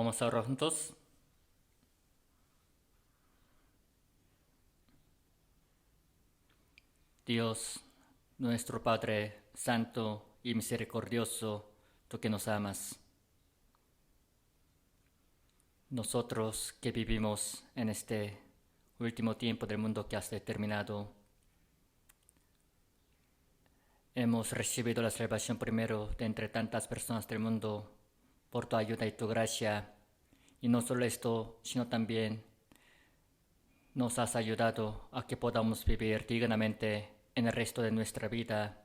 Vamos a orar juntos. Dios, nuestro Padre Santo y misericordioso, tú que nos amas. Nosotros que vivimos en este último tiempo del mundo que has determinado, hemos recibido la salvación primero de entre tantas personas del mundo por tu ayuda y tu gracia. Y no solo esto, sino también nos has ayudado a que podamos vivir dignamente en el resto de nuestra vida,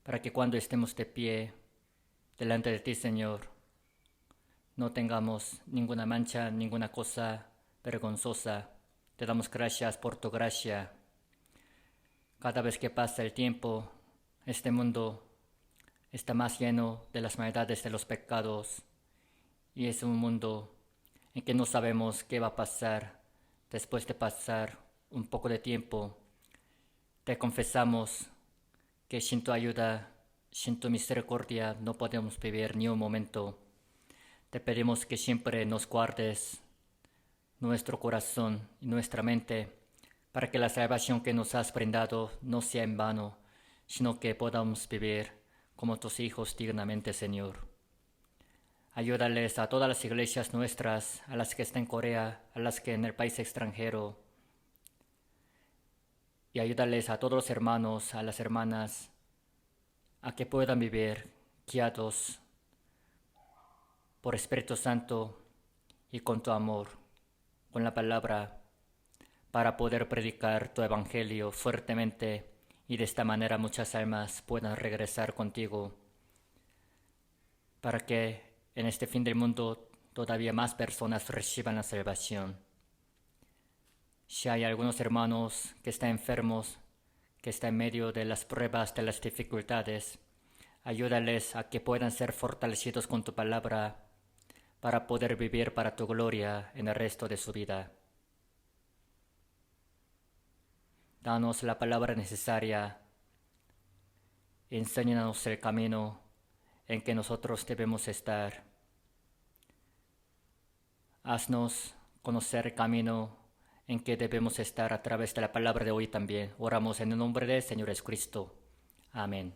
para que cuando estemos de pie delante de ti, Señor, no tengamos ninguna mancha, ninguna cosa vergonzosa. Te damos gracias por tu gracia. Cada vez que pasa el tiempo, este mundo está más lleno de las maldades de los pecados, y es un mundo en que no sabemos qué va a pasar después de pasar un poco de tiempo. Te confesamos que sin tu ayuda, sin tu misericordia, no podemos vivir ni un momento. Te pedimos que siempre nos guardes nuestro corazón y nuestra mente, para que la salvación que nos has brindado no sea en vano, sino que podamos vivir como tus hijos dignamente, Señor. Ayúdales a todas las iglesias nuestras, a las que están en Corea, a las que en el país extranjero, y ayúdales a todos los hermanos, a las hermanas, a que puedan vivir guiados por Espíritu Santo y con tu amor, con la palabra, para poder predicar tu evangelio fuertemente, y de esta manera muchas almas puedan regresar contigo, para que en este fin del mundo todavía más personas reciban la salvación. Si hay algunos hermanos que están enfermos, que están en medio de las pruebas, de las dificultades, ayúdales a que puedan ser fortalecidos con tu palabra para poder vivir para tu gloria en el resto de su vida. Danos la palabra necesaria, enséñanos el camino en que nosotros debemos estar. Haznos conocer el camino en que debemos estar a través de la palabra de hoy también. Oramos en el nombre del Señor Jesucristo. Amén.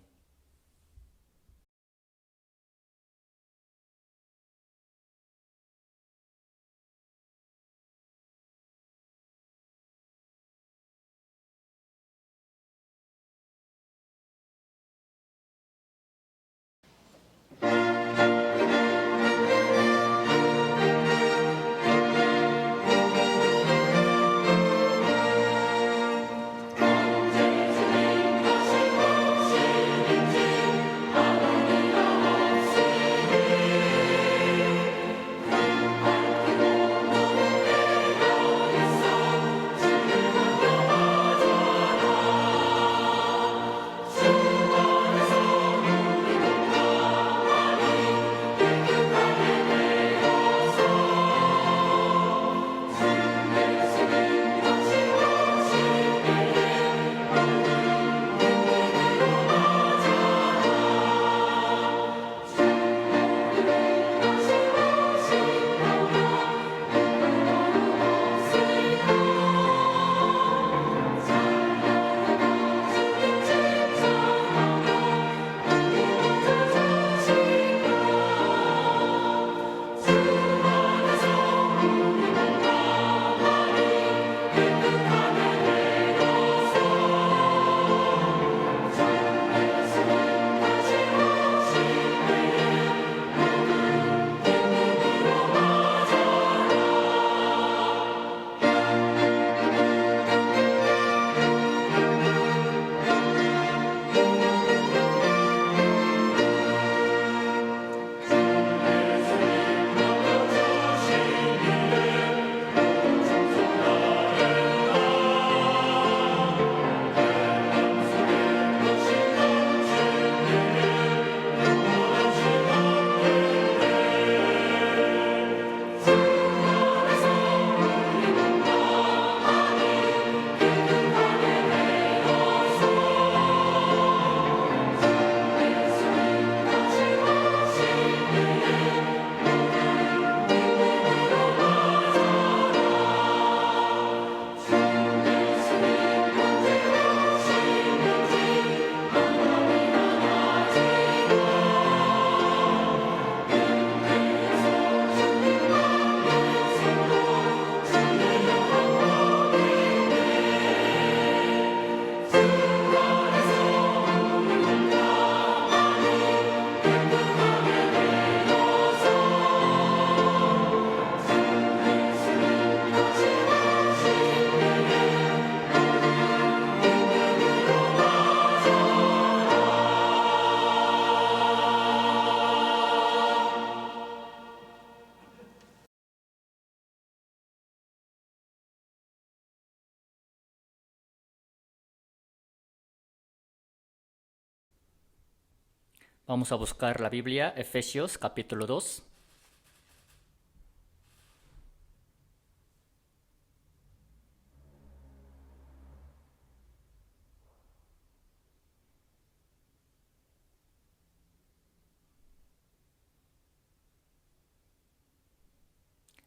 Vamos a buscar la Biblia, Efesios capítulo 2.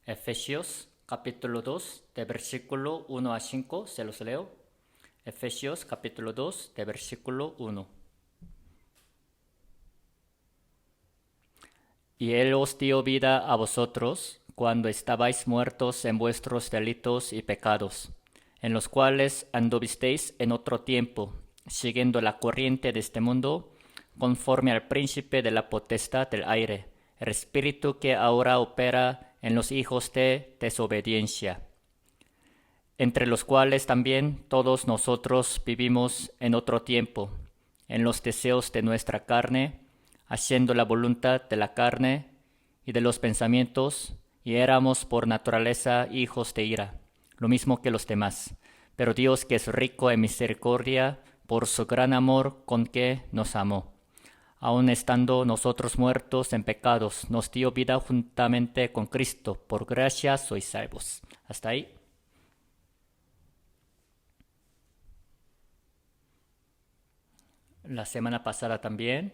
Efesios capítulo 2, de versículo 1 a 5, se los leo. Efesios capítulo 2, de versículo 1. Y Él os dio vida a vosotros cuando estabais muertos en vuestros delitos y pecados, en los cuales anduvisteis en otro tiempo, siguiendo la corriente de este mundo, conforme al príncipe de la potestad del aire, el espíritu que ahora opera en los hijos de desobediencia, entre los cuales también todos nosotros vivimos en otro tiempo, en los deseos de nuestra carne, haciendo la voluntad de la carne y de los pensamientos, y éramos por naturaleza hijos de ira, lo mismo que los demás. Pero Dios, que es rico en misericordia, por su gran amor con que nos amó, aun estando nosotros muertos en pecados, nos dio vida juntamente con Cristo. Por gracia sois salvos. Hasta ahí. La semana pasada también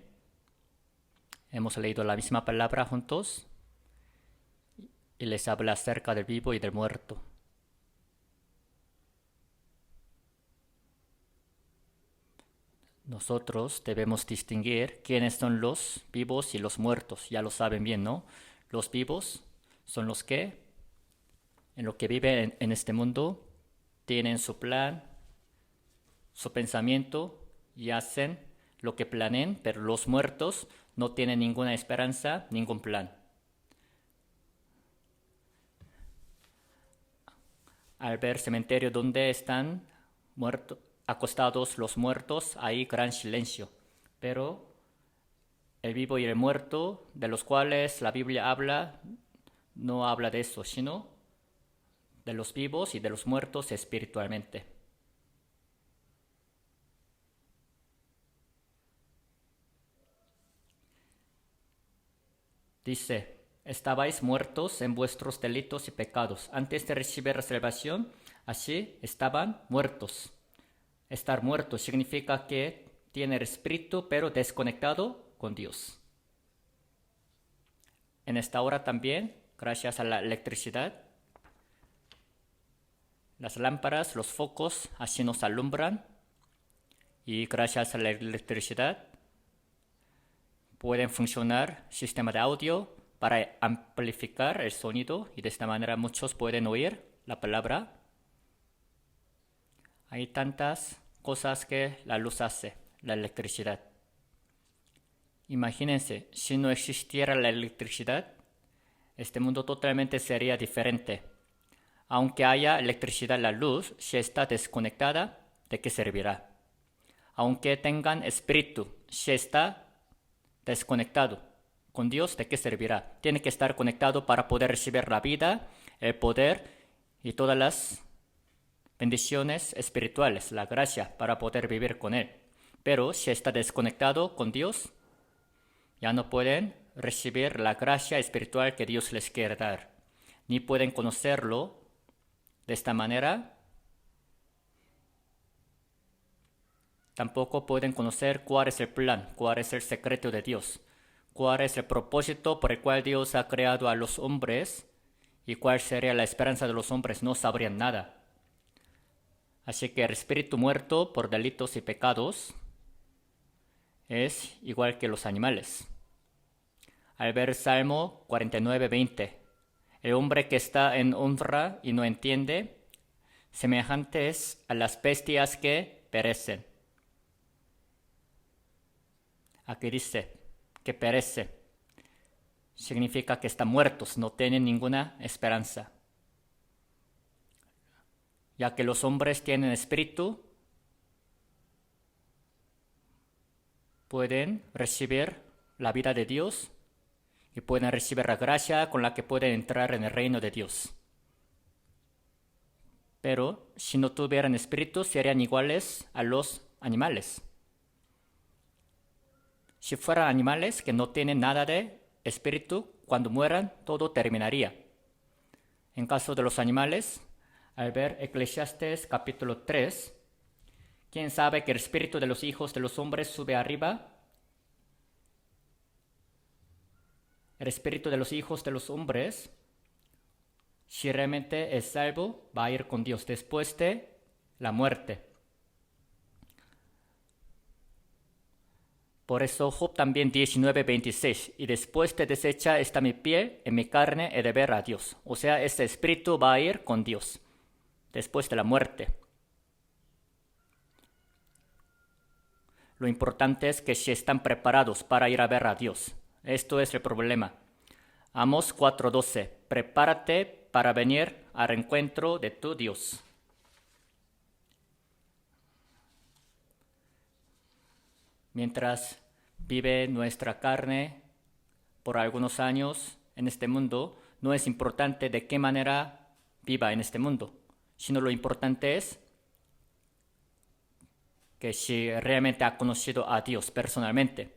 hemos leído la misma palabra juntos y les habla acerca del vivo y del muerto. Nosotros debemos distinguir quiénes son los vivos y los muertos. Ya lo saben bien, ¿no? Los vivos son los que, en lo que viven en este mundo, tienen su plan, su pensamiento y hacen lo que planeen, pero los muertos no tienen ninguna esperanza, ningún plan. Al ver cementerio donde están muertos, acostados los muertos, hay gran silencio. Pero el vivo y el muerto, de los cuales la Biblia habla, no habla de eso, sino de los vivos y de los muertos espiritualmente. Dice: estabais muertos en vuestros delitos y pecados. Antes de recibir la salvación, así estaban muertos. Estar muerto significa que tiene el espíritu, pero desconectado con Dios. En esta hora también, gracias a la electricidad, las lámparas, los focos, así nos alumbran. Y gracias a la electricidad pueden funcionar sistemas de audio para amplificar el sonido y de esta manera muchos pueden oír la palabra. Hay tantas cosas que la luz hace, la electricidad. Imagínense, si no existiera la electricidad, este mundo totalmente sería diferente. Aunque haya electricidad, la luz, si está desconectada, ¿de qué servirá? Aunque tengan espíritu, si está desconectado con Dios, ¿de qué servirá? Tiene que estar conectado para poder recibir la vida, el poder y todas las bendiciones espirituales, la gracia para poder vivir con Él. Pero si está desconectado con Dios, ya no pueden recibir la gracia espiritual que Dios les quiere dar, ni pueden conocerlo de esta manera. Tampoco pueden conocer cuál es el plan, cuál es el secreto de Dios, cuál es el propósito por el cual Dios ha creado a los hombres y cuál sería la esperanza de los hombres. No sabrían nada. Así que el espíritu muerto por delitos y pecados es igual que los animales. Al ver Salmo 49:20, el hombre que está en honra y no entiende, semejante es a las bestias que perecen. Aquí dice que perece. Significa que están muertos, no tienen ninguna esperanza. Ya que los hombres tienen espíritu, pueden recibir la vida de Dios y pueden recibir la gracia con la que pueden entrar en el reino de Dios. Pero si no tuvieran espíritu, serían iguales a los animales. Si fueran animales que no tienen nada de espíritu, cuando mueran todo terminaría. En caso de los animales, al ver Eclesiastes capítulo 3, ¿quién sabe que el espíritu de los hijos de los hombres sube arriba? El espíritu de los hijos de los hombres, si realmente es salvo, va a ir con Dios después de la muerte. Por eso Job también 19:26, y después de deshecha está mi piel, en mi carne he de ver a Dios. O sea, ese espíritu va a ir con Dios después de la muerte. Lo importante es que si están preparados para ir a ver a Dios. Esto es el problema. Amós 4:12, prepárate para venir al encuentro de tu Dios. Mientras vive nuestra carne por algunos años en este mundo, no es importante de qué manera viva en este mundo, sino lo importante es que si realmente ha conocido a Dios personalmente.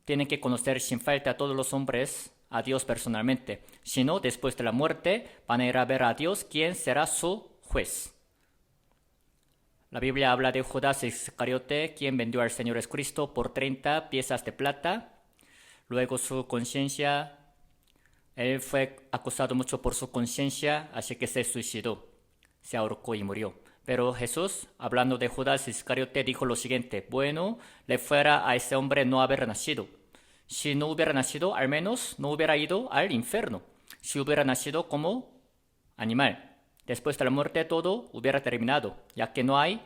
Tiene que conocer sin falta a todos los hombres a Dios personalmente. Si no, después de la muerte van a ir a ver a Dios, quien será su juez. La Biblia habla de Judas Iscariote, quien vendió al Señor Jesucristo por 30 piezas de plata. Luego su conciencia, él fue acusado mucho por su conciencia, así que se suicidó, se ahorcó y murió. Pero Jesús, hablando de Judas Iscariote, dijo lo siguiente: bueno, le fuera a ese hombre no haber nacido. Si no hubiera nacido, al menos no hubiera ido al infierno. Si hubiera nacido como animal. Después de la muerte todo hubiera terminado, ya que no hay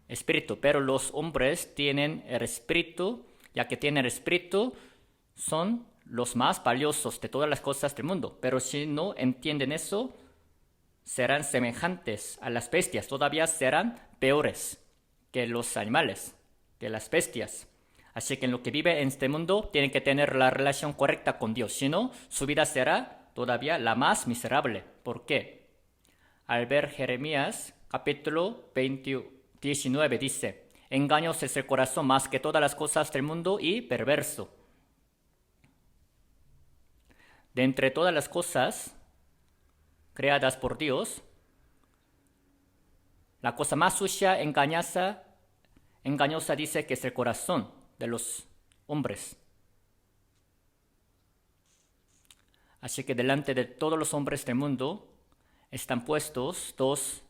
espíritu. Pero los hombres tienen el espíritu, ya que tienen el espíritu, son los más valiosos de todas las cosas del mundo. Pero si no entienden eso, serán semejantes a las bestias, todavía serán peores que los animales, que las bestias. Así que en lo que vive en este mundo tienen que tener la relación correcta con Dios, si no, su vida será todavía la más miserable. ¿Por qué? Al ver Jeremías capítulo 19 dice: engañoso es el corazón más que todas las cosas del mundo y perverso. De entre todas las cosas creadas por Dios, la cosa más sucia, engañosa dice que es el corazón de los hombres. Así que delante de todos los hombres del mundo están puestos dos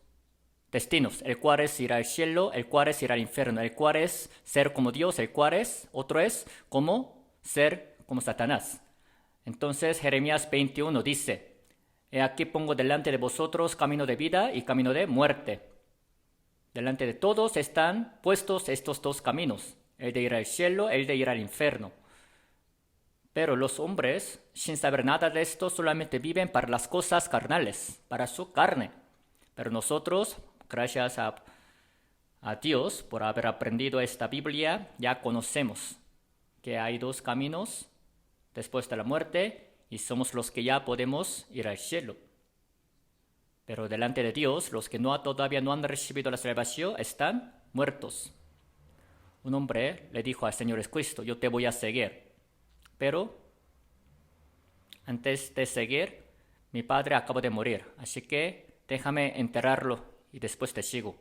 destinos, el cual es ir al cielo, el cual es ir al infierno, el cual es ser como Dios, el cual es, otro es como ser como Satanás. Entonces Jeremías 21 dice: he aquí pongo delante de vosotros camino de vida y camino de muerte. Delante de todos están puestos estos dos caminos, el de ir al cielo, el de ir al infierno. Pero los hombres, sin saber nada de esto, solamente viven para las cosas carnales, para su carne. Pero nosotros, gracias a Dios por haber aprendido esta Biblia, ya conocemos que hay dos caminos después de la muerte y somos los que ya podemos ir al cielo. Pero delante de Dios, los que todavía no han recibido la salvación están muertos. Un hombre le dijo al Señor Jesucristo: yo te voy a seguir. Pero antes de seguir, mi padre acaba de morir, así que déjame enterrarlo y después te sigo.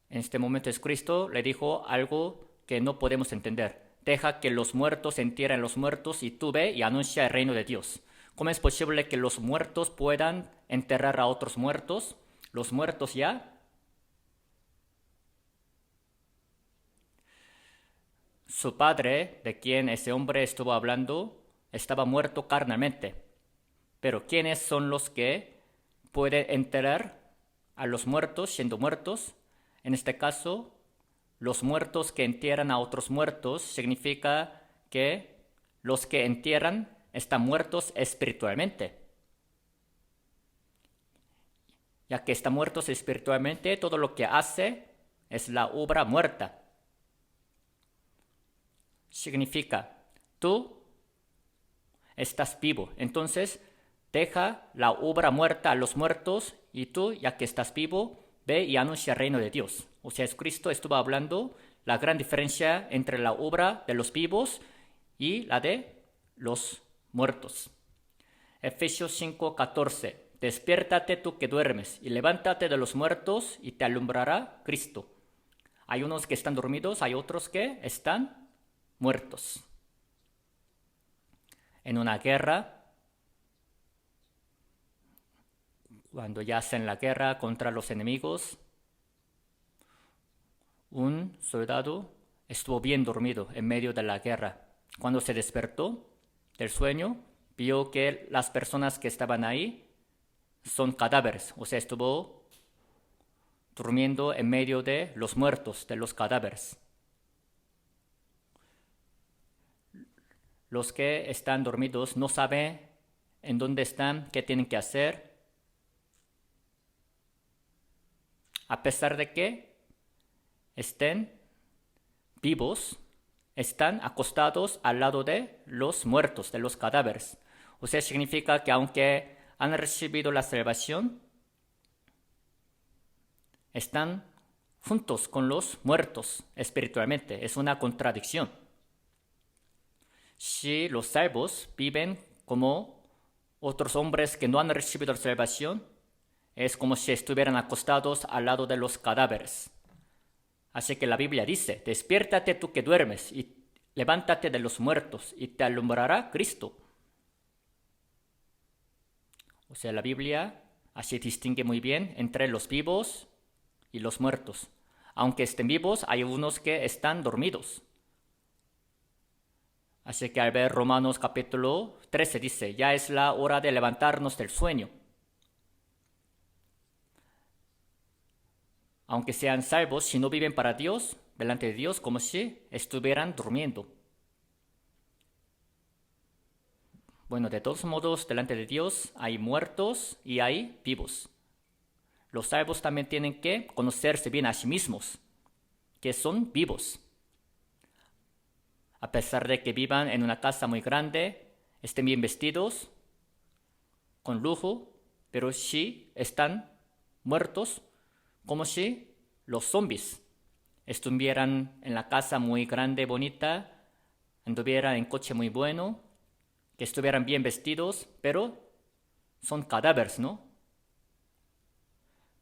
En este momento Jesucristo le dijo algo que no podemos entender: deja que los muertos entierren los muertos y tú ve y anuncia el reino de Dios. ¿Cómo es posible que los muertos puedan enterrar a otros muertos? Los muertos ya. Su padre, de quien ese hombre estuvo hablando, estaba muerto carnalmente. Pero ¿quiénes son los que pueden enterrar a los muertos siendo muertos? En este caso, los muertos que entierran a otros muertos significa que los que entierran están muertos espiritualmente. Ya que están muertos espiritualmente, todo lo que hace es la obra muerta. Significa, tú estás vivo, entonces deja la obra muerta a los muertos y tú, ya que estás vivo, ve y anuncia el reino de Dios. O sea, Cristo estuvo hablando la gran diferencia entre la obra de los vivos y la de los muertos. Efesios 5:14. Despiértate tú que duermes y levántate de los muertos y te alumbrará Cristo. Hay unos que están dormidos, hay otros que están muertos. En una guerra, cuando ya hacen la guerra contra los enemigos, un soldado estuvo bien dormido en medio de la guerra. Cuando se despertó del sueño, vio que las personas que estaban ahí son cadáveres, o sea, estuvo durmiendo en medio de los muertos, de los cadáveres. Los que están dormidos no saben en dónde están, qué tienen que hacer, a pesar de que estén vivos, están acostados al lado de los muertos, de los cadáveres. O sea, significa que aunque han recibido la salvación, están juntos con los muertos espiritualmente. Es una contradicción. Si los salvos viven como otros hombres que no han recibido la salvación, es como si estuvieran acostados al lado de los cadáveres. Así que la Biblia dice, despiértate tú que duermes y levántate de los muertos y te alumbrará Cristo. O sea, la Biblia así distingue muy bien entre los vivos y los muertos. Aunque estén vivos, hay unos que están dormidos. Así que al ver Romanos capítulo 13 dice, ya es la hora de levantarnos del sueño. Aunque sean salvos, si no viven para Dios, delante de Dios, como si estuvieran durmiendo. Bueno, de todos modos, delante de Dios hay muertos y hay vivos. Los salvos también tienen que conocerse bien a sí mismos, que son vivos. A pesar de que vivan en una casa muy grande, estén bien vestidos, con lujo, pero si están muertos, como si los zombies estuvieran en la casa muy grande, bonita, anduvieran en coche muy bueno, que estuvieran bien vestidos, pero son cadáveres, ¿no?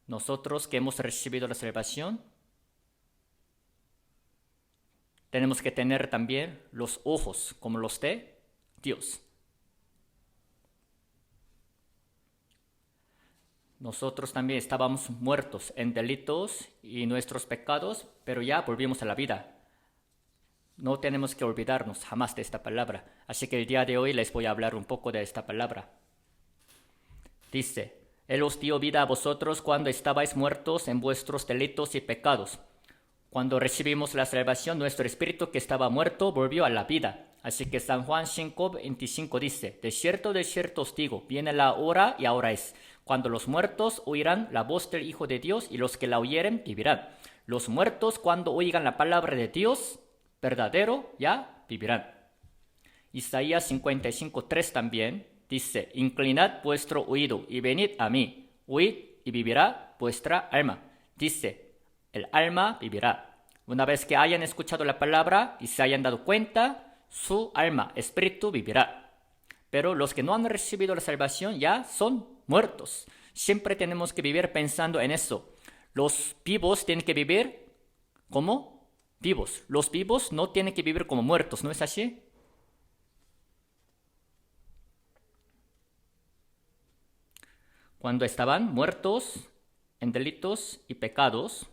Nosotros que hemos recibido la salvación, tenemos que tener también los ojos como los de Dios. Nosotros también estábamos muertos en delitos y nuestros pecados, pero ya volvimos a la vida. No tenemos que olvidarnos jamás de esta palabra. Así que el día de hoy les voy a hablar un poco de esta palabra. Dice, Él os dio vida a vosotros cuando estabais muertos en vuestros delitos y pecados. Cuando recibimos la salvación, nuestro espíritu que estaba muerto volvió a la vida. Así que San Juan 5:25 dice, de cierto os digo, viene la hora y ahora es, cuando los muertos oirán la voz del Hijo de Dios y los que la oyeren vivirán. Los muertos cuando oigan la palabra de Dios, verdadero, ya vivirán. Isaías 55:3 también dice, inclinad vuestro oído y venid a mí, oíd y vivirá vuestra alma. Dice, el alma vivirá. Una vez que hayan escuchado la palabra y se hayan dado cuenta, su alma, espíritu vivirá. Pero los que no han recibido la salvación ya son muertos. Siempre tenemos que vivir pensando en eso. Los vivos tienen que vivir como vivos. Los vivos no tienen que vivir como muertos, ¿no es así? Cuando estaban muertos en delitos y pecados,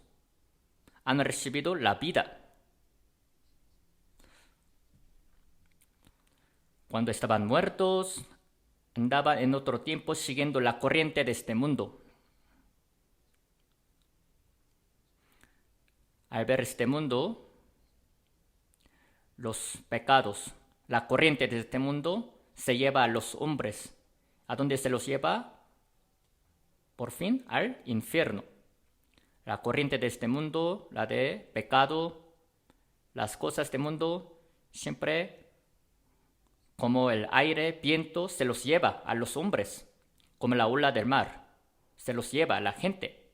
han recibido la vida. Cuando estaban muertos, andaban en otro tiempo siguiendo la corriente de este mundo. Al ver este mundo, los pecados, la corriente de este mundo se lleva a los hombres. ¿A dónde se los lleva? Por fin, al infierno. La corriente de este mundo, la de pecado, las cosas de este mundo, siempre como el aire, viento, se los lleva a los hombres, como la ola del mar, se los lleva a la gente.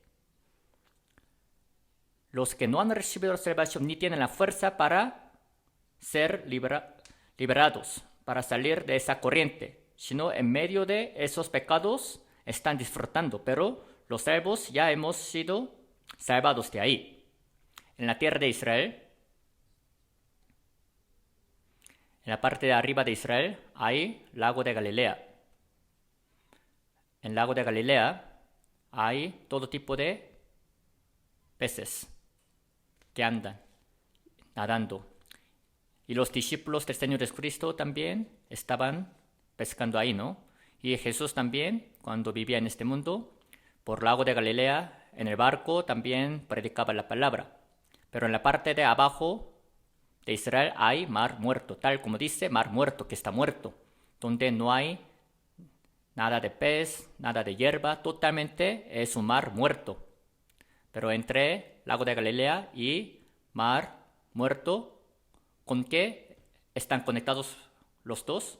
los que no han recibido la salvación ni tienen la fuerza para ser liberados, para salir de esa corriente, sino en medio de esos pecados están disfrutando, pero los salvos ya hemos sido salvados de ahí. En la tierra de Israel, en la parte de arriba de Israel, hay lago de Galilea. En el lago de Galilea hay todo tipo de peces que andan nadando. Y los discípulos del Señor Jesucristo también estaban pescando ahí, ¿no? Y Jesús también, cuando vivía en este mundo, por el lago de Galilea, en el barco también predicaba la palabra. Pero en la parte de abajo de Israel hay mar muerto, tal como dice, mar muerto, que está muerto, donde no hay nada de pez, nada de hierba, totalmente es un mar muerto. Pero entre lago de Galilea y mar muerto, ¿con qué están conectados los dos?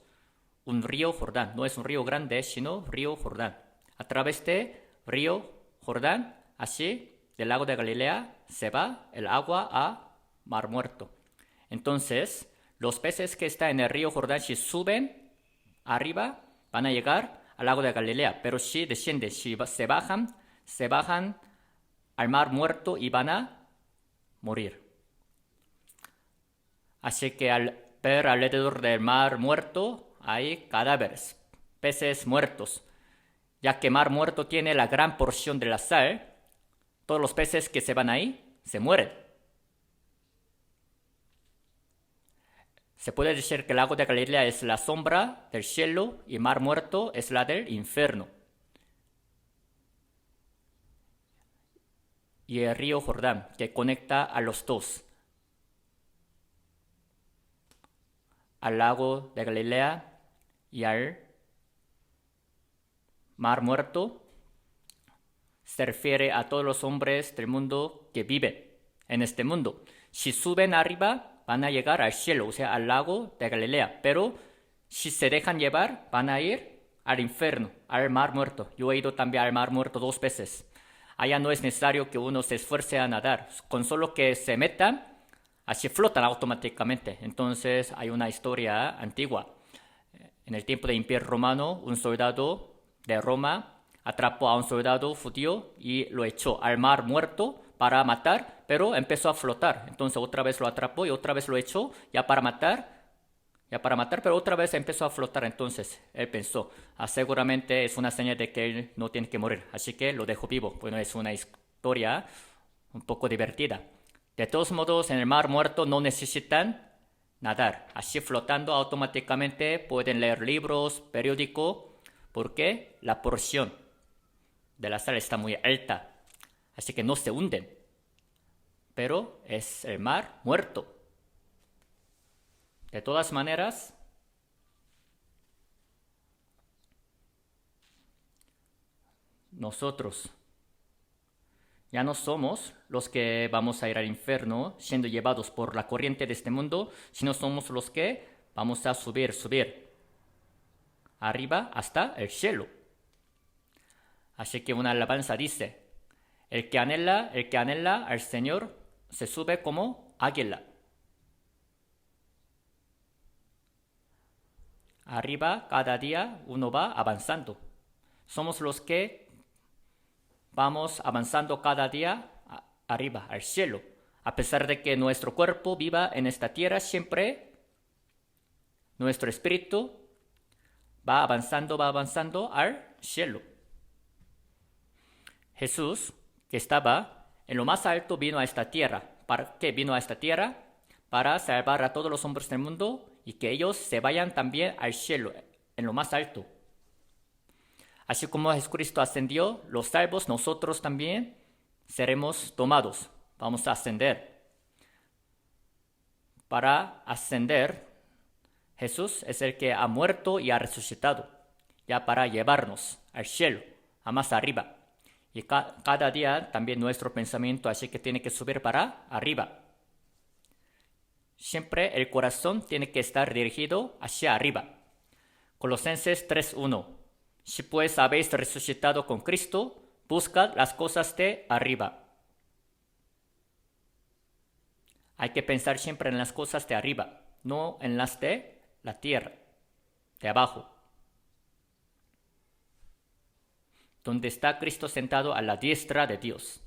Un río Jordán. No es un río grande, sino río Jordán. A través de río Jordán, así, del lago de Galilea, se va el agua a mar muerto. Entonces, los peces que están en el río Jordán, si suben arriba, van a llegar al lago de Galilea. Pero si descienden, si se bajan al mar muerto y van a morir. Así que al ver alrededor del mar muerto hay cadáveres, peces muertos. Ya que mar muerto tiene la gran porción de la sal, todos los peces que se van ahí se mueren. Se puede decir que el lago de Galilea es la sombra del cielo y mar muerto es la del infierno. Y el río Jordán que conecta a los dos. Al lago de Galilea y al mar muerto se refiere a todos los hombres del mundo que viven en este mundo. Si suben arriba van a llegar al cielo, o sea, al lago de Galilea, pero si se dejan llevar van a ir al infierno, al mar muerto. Yo he ido también al mar muerto 2 veces. Allá no es necesario que uno se esfuerce a nadar, con solo que se metan, así flotan automáticamente. Entonces hay una historia antigua. En el tiempo del Imperio Romano, un soldado de Roma atrapó a un soldado judío y lo echó al mar muerto para matar, pero empezó a flotar. Entonces otra vez lo atrapó y otra vez lo echó ya para matar, pero otra vez empezó a flotar. Entonces él pensó, seguramente es una señal de que él no tiene que morir, así que lo dejó vivo. Bueno, es una historia un poco divertida. De todos modos, en el mar muerto no necesitan nadar. Así flotando automáticamente pueden leer libros, periódico, porque la porción de la sal está muy alta. Así que no se hunden. Pero es el mar muerto. De todas maneras, nosotros ya no somos los que vamos a ir al infierno siendo llevados por la corriente de este mundo, sino somos los que vamos a subir arriba hasta el cielo. Así que una alabanza dice, el que anhela al Señor se sube como águila. Arriba cada día uno va avanzando. Somos los que vamos avanzando cada día arriba, al cielo. A pesar de que nuestro cuerpo viva en esta tierra, siempre nuestro espíritu va avanzando al cielo. Jesús, que estaba en lo más alto, vino a esta tierra. ¿Para qué vino a esta tierra? Para salvar a todos los hombres del mundo y que ellos se vayan también al cielo, en lo más alto. Así como Jesucristo ascendió, los salvos, nosotros también seremos tomados. Vamos a ascender. Para ascender, Jesús es el que ha muerto y ha resucitado, ya para llevarnos al cielo, a más arriba. Y cada día también nuestro pensamiento así que tiene que subir para arriba. Siempre el corazón tiene que estar dirigido hacia arriba. Colosenses 3:1. Si pues habéis resucitado con Cristo, buscad las cosas de arriba. Hay que pensar siempre en las cosas de arriba, no en las de la tierra, de abajo. Donde está Cristo sentado a la diestra de Dios.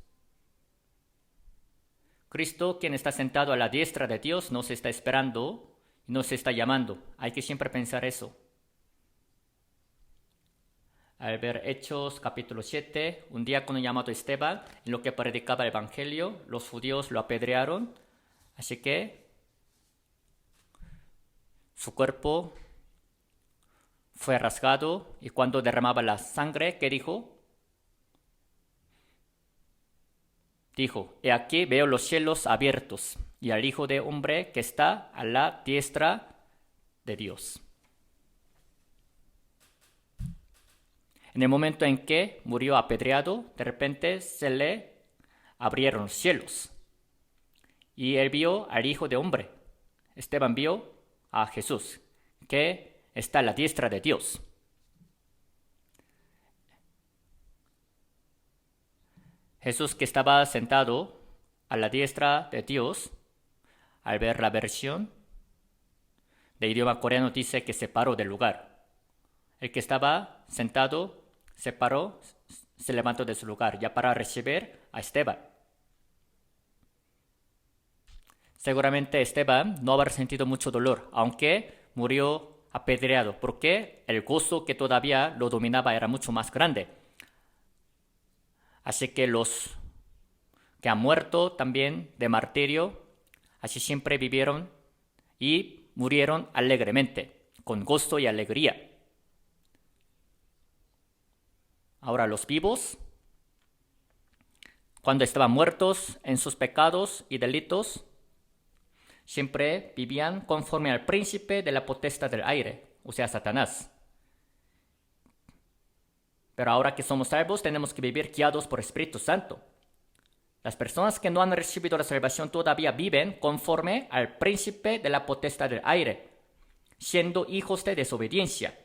Cristo, quien está sentado a la diestra de Dios, nos está esperando y nos está llamando. Hay que siempre pensar eso. Al ver Hechos capítulo 7, un diácono llamado Esteban, en lo que predicaba el Evangelio, los judíos lo apedrearon, así que su cuerpo fue rasgado y cuando derramaba la sangre, ¿qué dijo? Dijo, he aquí veo los cielos abiertos y al Hijo de Hombre que está a la diestra de Dios. En el momento en que murió apedreado, de repente se le abrieron los cielos y él vio al Hijo de Hombre. Esteban vio a Jesús, que está a la diestra de Dios. Jesús, que estaba sentado a la diestra de Dios, al ver la versión de idioma coreano dice que se paró del lugar. El que estaba sentado se paró, se levantó de su lugar ya para recibir a Esteban. Seguramente Esteban no habrá sentido mucho dolor, aunque murió apedreado, porque el gozo que todavía lo dominaba era mucho más grande. Así que los que han muerto también de martirio, así siempre vivieron y murieron alegremente, con gozo y alegría. Ahora los vivos, cuando estaban muertos en sus pecados y delitos, siempre vivían conforme al príncipe de la potestad del aire, o sea, Satanás. Pero ahora que somos salvos, tenemos que vivir guiados por Espíritu Santo. Las personas que no han recibido la salvación todavía viven conforme al príncipe de la potestad del aire, siendo hijos de desobediencia.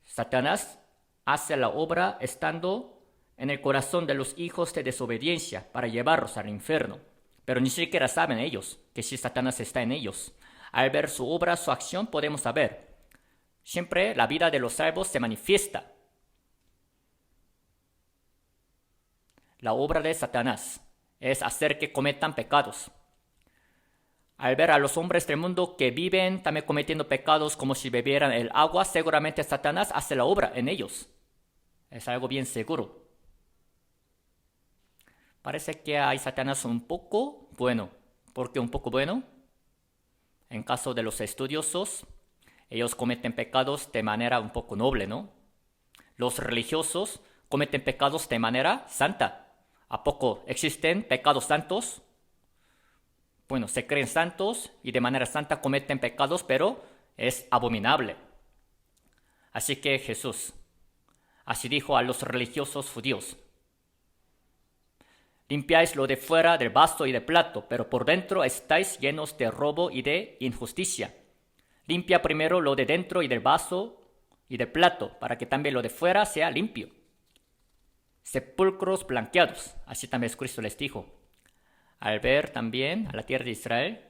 Satanás hace la obra estando en el corazón de los hijos de desobediencia para llevarlos al infierno. Pero ni siquiera saben ellos que si Satanás está en ellos. Al ver su obra, su acción, podemos saber. Siempre la vida de los salvos se manifiesta. La obra de Satanás es hacer que cometan pecados. Al ver a los hombres del mundo que viven también cometiendo pecados como si bebieran el agua, seguramente Satanás hace la obra en ellos. Es algo bien seguro. Parece que hay Satanás un poco bueno. ¿Por qué un poco bueno? En caso de los estudiosos, ellos cometen pecados de manera un poco noble, ¿no? Los religiosos cometen pecados de manera santa. ¿A poco existen pecados santos? Bueno, se creen santos y de manera santa cometen pecados, pero es abominable. Así que Jesús, así dijo a los religiosos judíos: limpiáis lo de fuera del vaso y del plato, pero por dentro estáis llenos de robo y de injusticia. Limpia primero lo de dentro y del vaso y del plato, para que también lo de fuera sea limpio. Sepulcros blanqueados, así también Cristo les dijo. Al ver también a la tierra de Israel,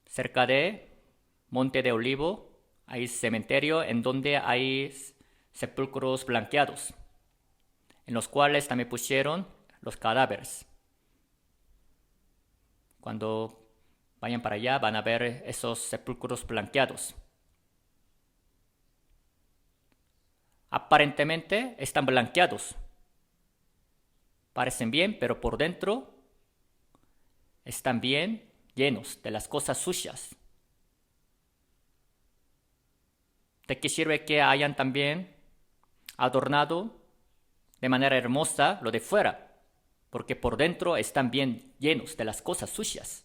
cerca de Monte de Olivo, hay cementerio en donde hay sepulcros blanqueados, en los cuales también pusieron los cadáveres. Cuando vayan para allá van a ver esos sepulcros blanqueados. Aparentemente están blanqueados. Parecen bien, pero por dentro están bien llenos de las cosas sucias. ¿De qué sirve que hayan también adornado de manera hermosa lo de fuera? Porque por dentro están bien llenos de las cosas sucias.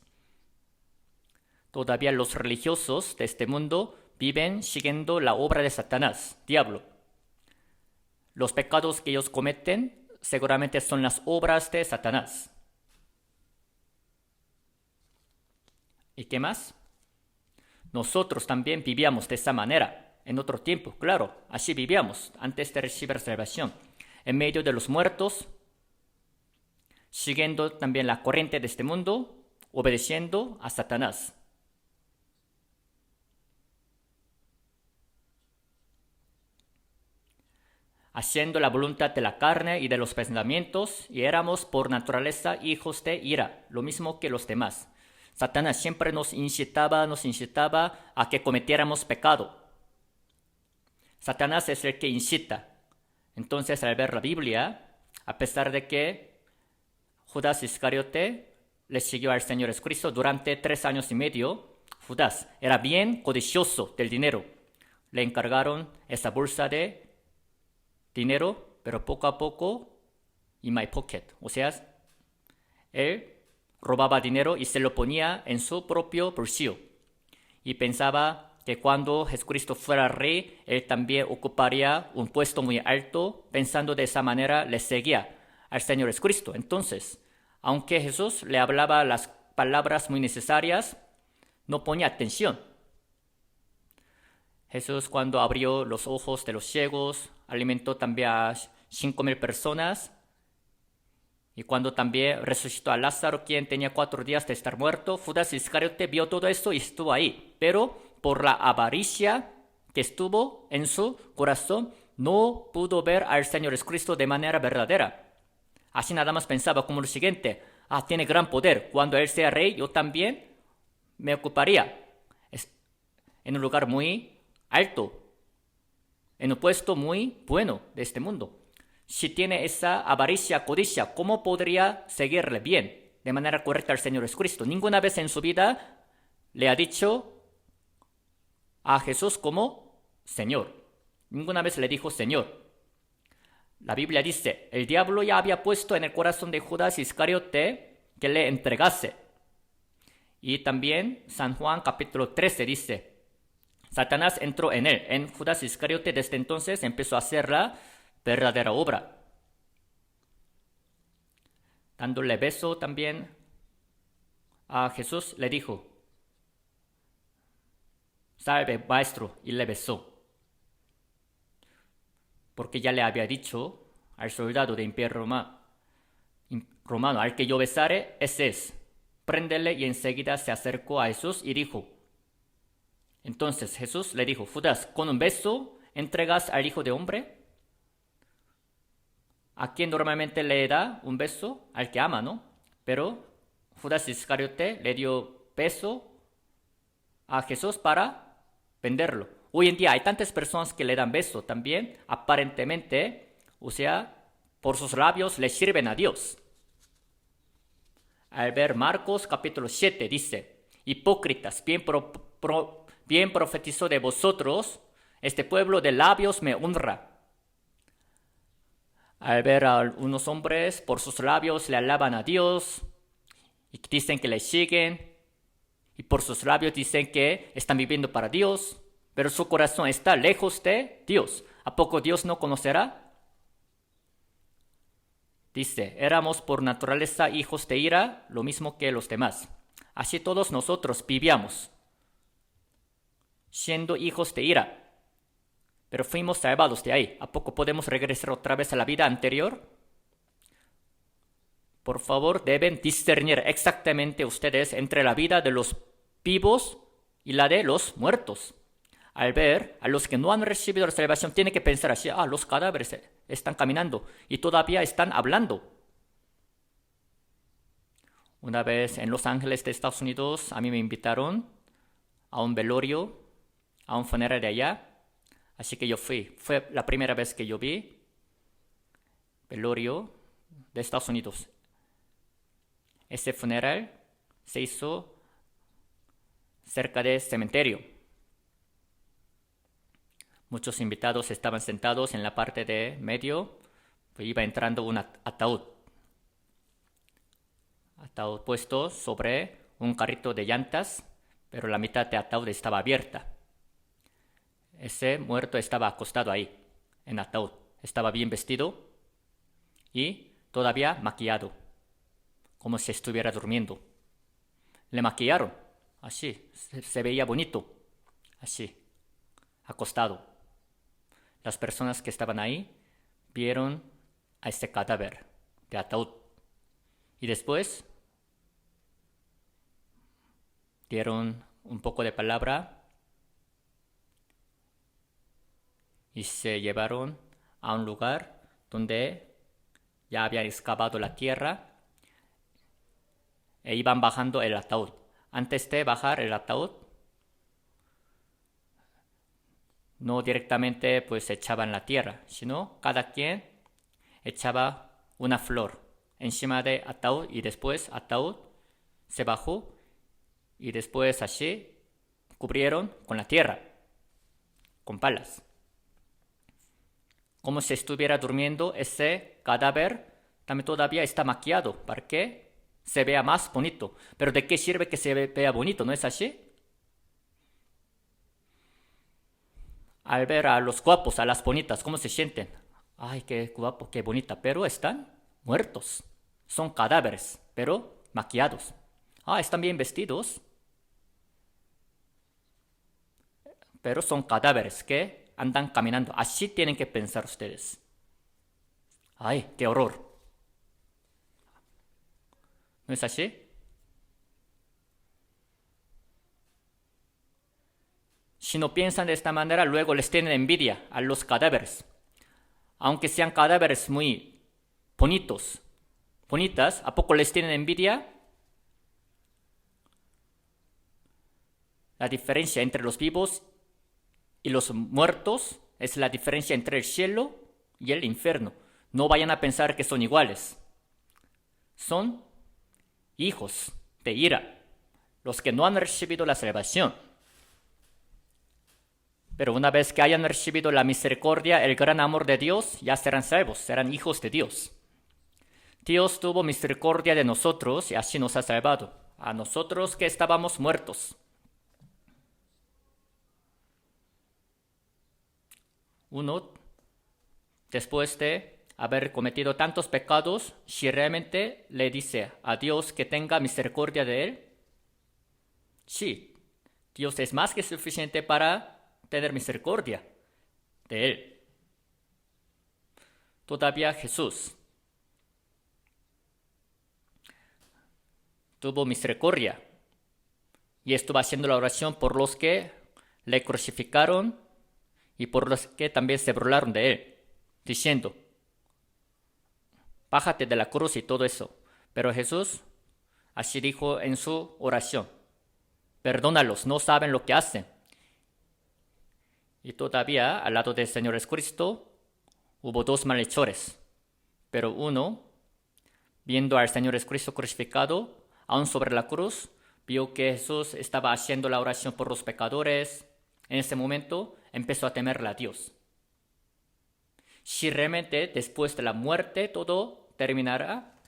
Todavía los religiosos de este mundo viven siguiendo la obra de Satanás, diablo. Los pecados que ellos cometen seguramente son las obras de Satanás. ¿Y qué más? Nosotros también vivíamos de esa manera, en otro tiempo, claro, así vivíamos antes de recibir salvación. En medio de los muertos, siguiendo también la corriente de este mundo, obedeciendo a Satanás. Haciendo la voluntad de la carne y de los pensamientos, y éramos por naturaleza hijos de ira, lo mismo que los demás. Satanás siempre nos incitaba a que cometiéramos pecado. Satanás es el que incita. Entonces, al ver la Biblia, a pesar de que Judas Iscariote le siguió al Señor Jesucristo durante 3 años y medio, Judas era bien codicioso del dinero. Le encargaron esa bolsa de dinero, pero poco a poco, in my pocket. O sea, él robaba dinero y se lo ponía en su propio bolsillo. Y pensaba que cuando Jesucristo fuera rey, él también ocuparía un puesto muy alto. Pensando de esa manera, le seguía al Señor Jesucristo. Entonces, aunque Jesús le hablaba las palabras muy necesarias, no ponía atención. Jesús, cuando abrió los ojos de los ciegos, alimentó también a 5,000 personas. Y cuando también resucitó a Lázaro, quien tenía 4 días de estar muerto, Judas Iscariote vio todo esto y estuvo ahí. Pero por la avaricia que estuvo en su corazón, no pudo ver al Señor Jesucristo de manera verdadera. Así nada más pensaba como lo siguiente: tiene gran poder. Cuando Él sea rey, yo también me ocuparía en un lugar muy alto, en un puesto muy bueno de este mundo. Si tiene esa avaricia, codicia, ¿cómo podría seguirle bien, de manera correcta al Señor Jesucristo? Ninguna vez en su vida le ha dicho a Jesús como Señor. Ninguna vez le dijo Señor. La Biblia dice, el diablo ya había puesto en el corazón de Judas Iscariote que le entregase. Y también San Juan capítulo 13 dice, Satanás entró en él, en Judas Iscariote. Desde entonces empezó a hacer la verdadera obra. Dándole beso también a Jesús, le dijo, salve maestro, y le besó. Porque ya le había dicho al soldado de imperio romano, al que yo besare, ese es. Préndele. Y enseguida se acercó a Jesús y dijo, entonces Jesús le dijo, Judas, ¿con un beso entregas al Hijo de Hombre? ¿A quién normalmente le da un beso? Al que ama, ¿no? Pero Judas Iscariote le dio beso a Jesús para venderlo. Hoy en día hay tantas personas que le dan beso también, aparentemente, o sea, por sus labios le sirven a Dios. Al ver Marcos capítulo 7 dice, hipócritas, bien profetizó de vosotros, este pueblo de labios me honra. Al ver a unos hombres, por sus labios le alaban a Dios y dicen que le siguen, y por sus labios dicen que están viviendo para Dios, pero su corazón está lejos de Dios. ¿A poco Dios no conocerá? Dice, éramos por naturaleza hijos de ira, lo mismo que los demás. Así todos nosotros vivíamos, siendo hijos de ira. Pero fuimos salvados de ahí. ¿A poco podemos regresar otra vez a la vida anterior? Por favor, deben discernir exactamente ustedes entre la vida de los vivos y la de los muertos. Al ver a los que no han recibido la salvación, tienen que pensar así, los cadáveres están caminando y todavía están hablando. Una vez en Los Ángeles de Estados Unidos, a mí me invitaron a un velorio, a un funeral de allá. Así que yo fui. Fue la primera vez que yo vi velorio de Estados Unidos. Ese funeral se hizo cerca del cementerio. Muchos invitados estaban sentados en la parte de medio. Iba entrando un ataúd. Ataúd puesto sobre un carrito de llantas, pero la mitad del ataúd estaba abierta. Ese muerto estaba acostado ahí, en ataúd. Estaba bien vestido y todavía maquillado, como si estuviera durmiendo. Le maquillaron, así, se veía bonito, así, acostado. Las personas que estaban ahí vieron a ese cadáver de ataúd Y después dieron un poco de palabra y se llevaron a un lugar donde ya habían excavado la tierra e iban bajando el ataúd. Antes de bajar el ataúd, no directamente pues echaban la tierra, sino cada quien echaba una flor encima de ataúd y después ataúd se bajó y después así cubrieron con la tierra, con palas. Como si estuviera durmiendo, ese cadáver también todavía está maquillado para que se vea más bonito. Pero ¿de qué sirve que se vea bonito? ¿No es así? Al ver a los guapos, a las bonitas, ¿cómo se sienten? Ay, qué guapo, qué bonita, pero están muertos. Son cadáveres, pero maquillados. Ah, están bien vestidos, pero son cadáveres que andan caminando. Así tienen que pensar ustedes. Ay, qué horror. ¿No es así? Si no piensan de esta manera, luego les tienen envidia a los cadáveres. Aunque sean cadáveres muy bonitos, bonitas, ¿a poco les tienen envidia? La diferencia entre los vivos y los muertos es la diferencia entre el cielo y el infierno. No vayan a pensar que son iguales. Son hijos de ira, los que no han recibido la salvación. Pero una vez que hayan recibido la misericordia, el gran amor de Dios, ya serán salvos, serán hijos de Dios. Dios tuvo misericordia de nosotros y así nos ha salvado, a nosotros que estábamos muertos. Uno, después de haber cometido tantos pecados, si realmente le dice a Dios que tenga misericordia de él, sí, Dios es más que suficiente para tener misericordia de él. Todavía Jesús tuvo misericordia y estuvo haciendo la oración por los que le crucificaron y por los que también se burlaron de él, diciendo, bájate de la cruz y todo eso. Pero Jesús así dijo en su oración, perdónalos, no saben lo que hacen. Y todavía al lado del Señor Jesucristo hubo dos malhechores, pero uno, viendo al Señor Jesucristo crucificado, aún sobre la cruz, vio que Jesús estaba haciendo la oración por los pecadores. En ese momento empezó a temerle a Dios. Si realmente después de la muerte todo terminara,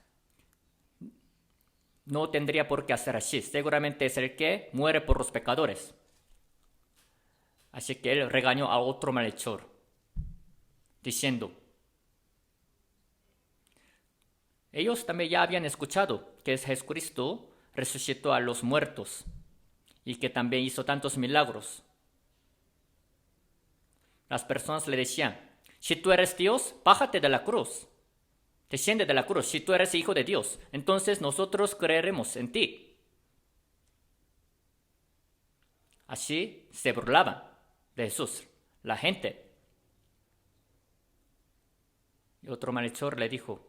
no tendría por qué hacer así. Seguramente es el que muere por los pecadores. Así que él regañó a otro malhechor, diciendo, ellos también ya habían escuchado que Jesucristo resucitó a los muertos y que también hizo tantos milagros. Las personas le decían, si tú eres Dios, bájate de la cruz, desciende de la cruz. Si tú eres hijo de Dios, entonces nosotros creeremos en ti. Así se burlaban de Jesús, la gente. Y otro malhechor le dijo,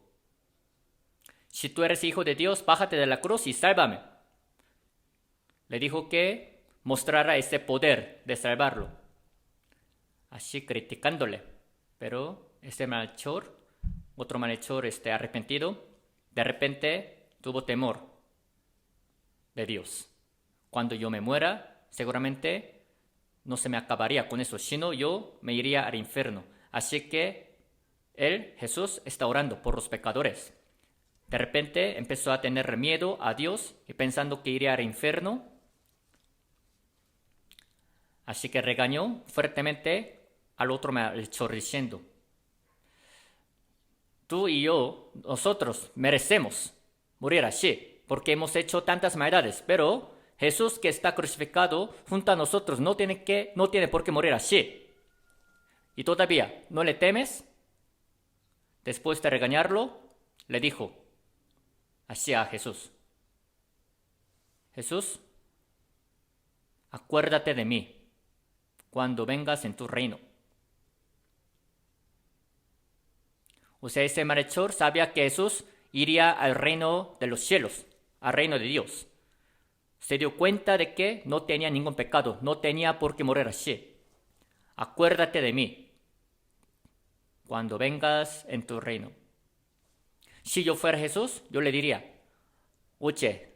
si tú eres hijo de Dios, bájate de la cruz y sálvame. Le dijo que mostrara ese poder de salvarlo, así criticándole. Pero ese malhechor, otro malhechor arrepentido, de repente tuvo temor de Dios. Cuando yo me muera, seguramente no se me acabaría con eso, sino yo me iría al infierno. Así que él, Jesús, está orando por los pecadores. De repente empezó a tener miedo a Dios y pensando que iría al infierno. Así que regañó fuertemente al otro malhechor diciendo, tú y yo, nosotros merecemos morir así, porque hemos hecho tantas maldades, pero Jesús que está crucificado junto a nosotros no tiene por qué morir así. Y todavía, ¿no le temes? Después de regañarlo, le dijo, así a Jesús: Jesús, acuérdate de mí cuando vengas en tu reino. O sea, ese malhechor sabía que Jesús iría al reino de los cielos, al reino de Dios. Se dio cuenta de que no tenía ningún pecado, no tenía por qué morir así. Acuérdate de mí cuando vengas en tu reino. Si yo fuera Jesús, yo le diría: oye,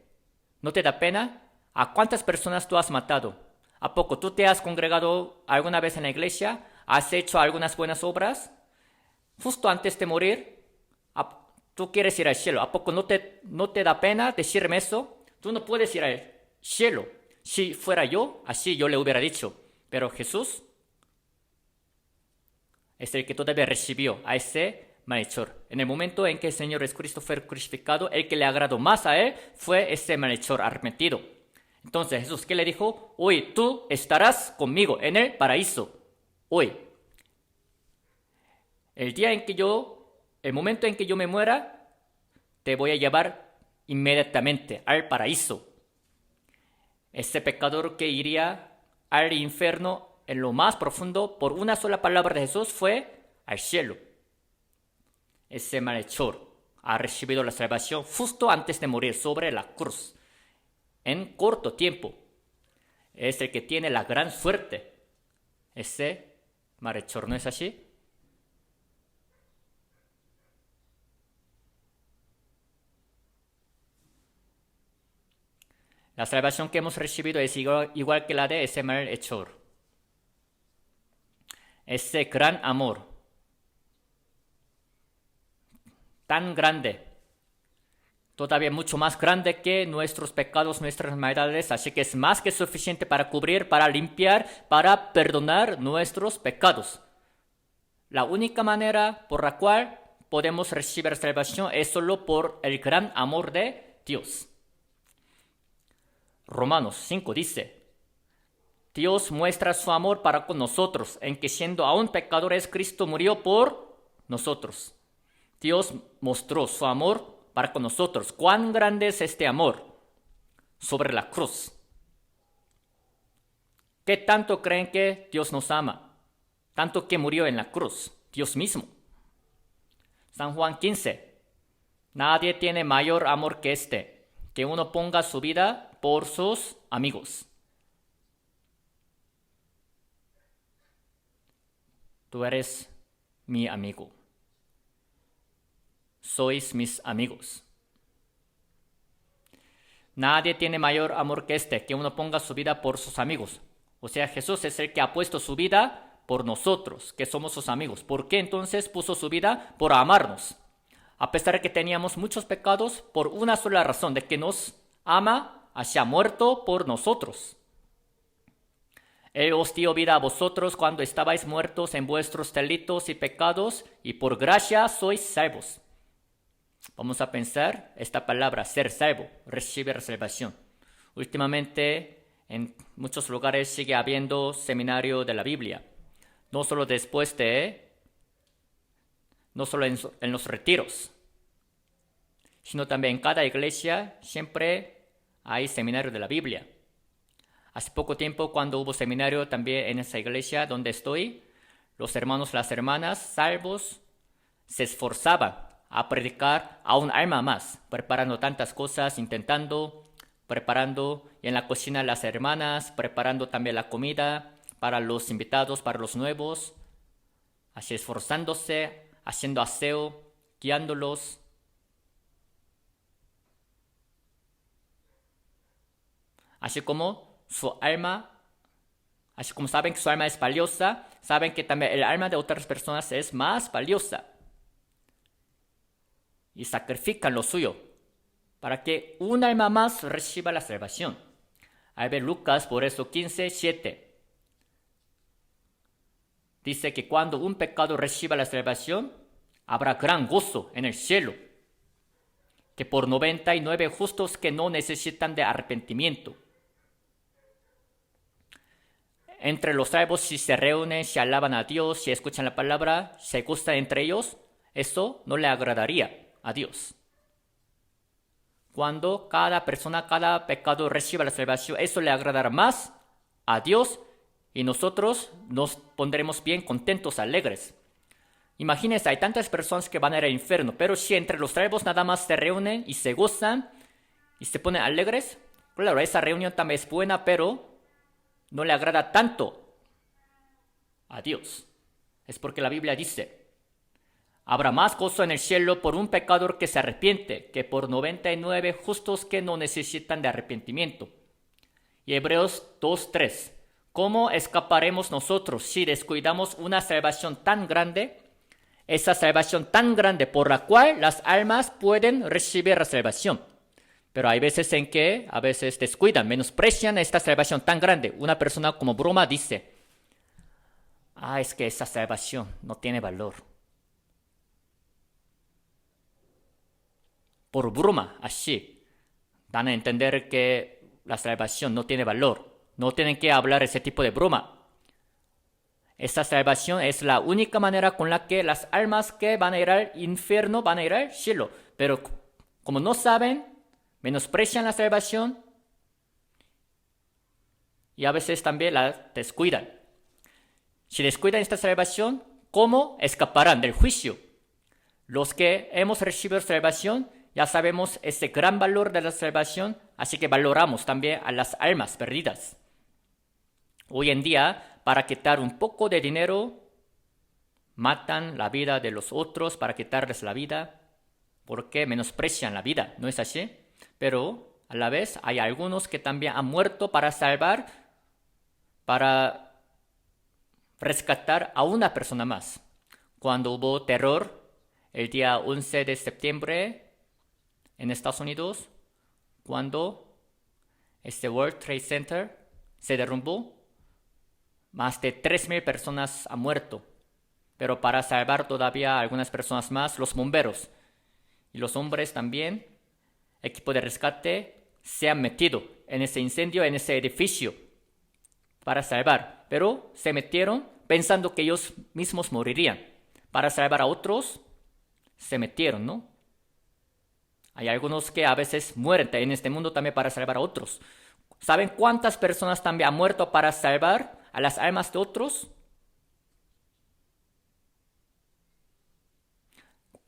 ¿no te da pena? ¿A cuántas personas tú has matado? ¿A poco tú te has congregado alguna vez en la iglesia? ¿Has hecho algunas buenas obras? Justo antes de morir, tú quieres ir al cielo. ¿A poco no te da pena decirme eso? Tú no puedes ir al cielo. Si fuera yo, así yo le hubiera dicho. Pero Jesús es el que todavía recibió a ese malhechor. En el momento en que el Señor Jesucristo fue crucificado, el que le agradó más a él fue ese malhechor arrepentido. Entonces Jesús, ¿qué le dijo? Hoy tú estarás conmigo en el paraíso. Hoy. El momento en que yo me muera, te voy a llevar inmediatamente al paraíso. Ese pecador que iría al infierno en lo más profundo por una sola palabra de Jesús fue al cielo. Ese malhechor ha recibido la salvación justo antes de morir sobre la cruz. En corto tiempo. Es el que tiene la gran suerte. Ese malhechor, ¿no es así? La salvación que hemos recibido es igual que la de ese malhechor. Ese gran amor, tan grande, todavía mucho más grande que nuestros pecados, nuestras maldades, así que es más que suficiente para cubrir, para limpiar, para perdonar nuestros pecados. La única manera por la cual podemos recibir salvación es solo por el gran amor de Dios. Romanos 5 dice: Dios muestra su amor para con nosotros, en que siendo aún pecadores, Cristo murió por nosotros. Dios mostró su amor para con nosotros. ¿Cuán grande es este amor? Sobre la cruz. ¿Qué tanto creen que Dios nos ama? Tanto que murió en la cruz, Dios mismo. San Juan 15. Nadie tiene mayor amor que este, que uno ponga su vida por sus amigos. Tú eres mi amigo. Sois mis amigos. Nadie tiene mayor amor que este, que uno ponga su vida por sus amigos. O sea, Jesús es el que ha puesto su vida por nosotros, que somos sus amigos. ¿Por qué entonces puso su vida? Por amarnos. A pesar de que teníamos muchos pecados, por una sola razón, de que nos ama, se ha muerto por nosotros. Él os dio vida a vosotros cuando estabais muertos en vuestros delitos y pecados, y por gracia sois salvos. Vamos a pensar esta palabra, ser salvo, recibir salvación. Últimamente, en muchos lugares sigue habiendo seminario de la Biblia. No solo en los retiros, sino también en cada iglesia siempre hay seminario de la Biblia. Hace poco tiempo, cuando hubo seminario también en esa iglesia donde estoy, los hermanos, las hermanas, salvos, se esforzaban a predicar a un alma más, preparando tantas cosas, preparando, y en la cocina las hermanas, preparando también la comida para los invitados, para los nuevos, así esforzándose, haciendo aseo, guiándolos. Así como saben que su alma es valiosa, saben que también el alma de otras personas es más valiosa. Y sacrifican lo suyo para que un alma más reciba la salvación. Ahí ve Lucas, por eso 15:7. Dice que cuando un pecado reciba la salvación, habrá gran gozo en el cielo. Que por 99 justos que no necesitan de arrepentimiento. Entre los salvos, si se reúnen, si alaban a Dios, si escuchan la palabra, se gustan entre ellos, eso no le agradaría a Dios. Cuando cada persona, cada pecado reciba la salvación, eso le agradará más a Dios y nosotros nos pondremos bien contentos, alegres. Imagínense, hay tantas personas que van a ir al infierno, pero si entre los salvos nada más se reúnen y se gozan y se ponen alegres, claro, esa reunión también es buena, pero no le agrada tanto a Dios. Es porque la Biblia dice, habrá más gozo en el cielo por un pecador que se arrepiente que por 99 justos que no necesitan de arrepentimiento. Y Hebreos 2:3. ¿Cómo escaparemos nosotros si descuidamos una salvación tan grande? Esa salvación tan grande por la cual las almas pueden recibir la salvación. Pero hay veces en que a veces descuidan, menosprecian esta salvación tan grande. Una persona como broma dice, es que esa salvación no tiene valor. Por broma, así, dan a entender que la salvación no tiene valor. No tienen que hablar ese tipo de broma. Esa salvación es la única manera con la que las almas que van a ir al infierno van a ir al cielo. Pero como no saben, menosprecian la salvación y a veces también la descuidan. Si descuidan esta salvación, ¿cómo escaparán del juicio? Los que hemos recibido salvación ya sabemos ese gran valor de la salvación, así que valoramos también a las almas perdidas. Hoy en día, para quitar un poco de dinero, matan la vida de los otros para quitarles la vida, porque menosprecian la vida, ¿no es así? Pero a la vez hay algunos que también han muerto para salvar, para rescatar a una persona más. Cuando hubo terror, el día 11 de septiembre en Estados Unidos, cuando este World Trade Center se derrumbó, más de 3,000 personas han muerto. Pero para salvar todavía a algunas personas más, los bomberos y los hombres también, equipo de rescate, se han metido en ese incendio, en ese edificio, para salvar. Pero se metieron pensando que ellos mismos morirían. Para salvar a otros, se metieron, ¿no? Hay algunos que a veces mueren en este mundo también para salvar a otros. ¿Saben cuántas personas también han muerto para salvar a las almas de otros?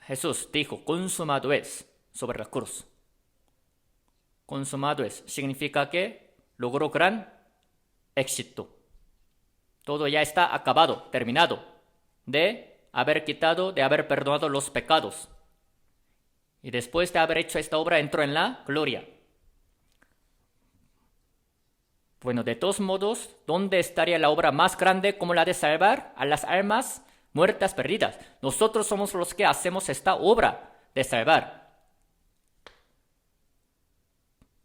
Jesús dijo, consumado es, sobre la cruz. Consumado es, significa que logró gran éxito. Todo ya está acabado, terminado, de haber quitado, de haber perdonado los pecados. Y después de haber hecho esta obra, entró en la gloria. Bueno, de todos modos, ¿dónde estaría la obra más grande como la de salvar a las almas muertas perdidas? Nosotros somos los que hacemos esta obra de salvar.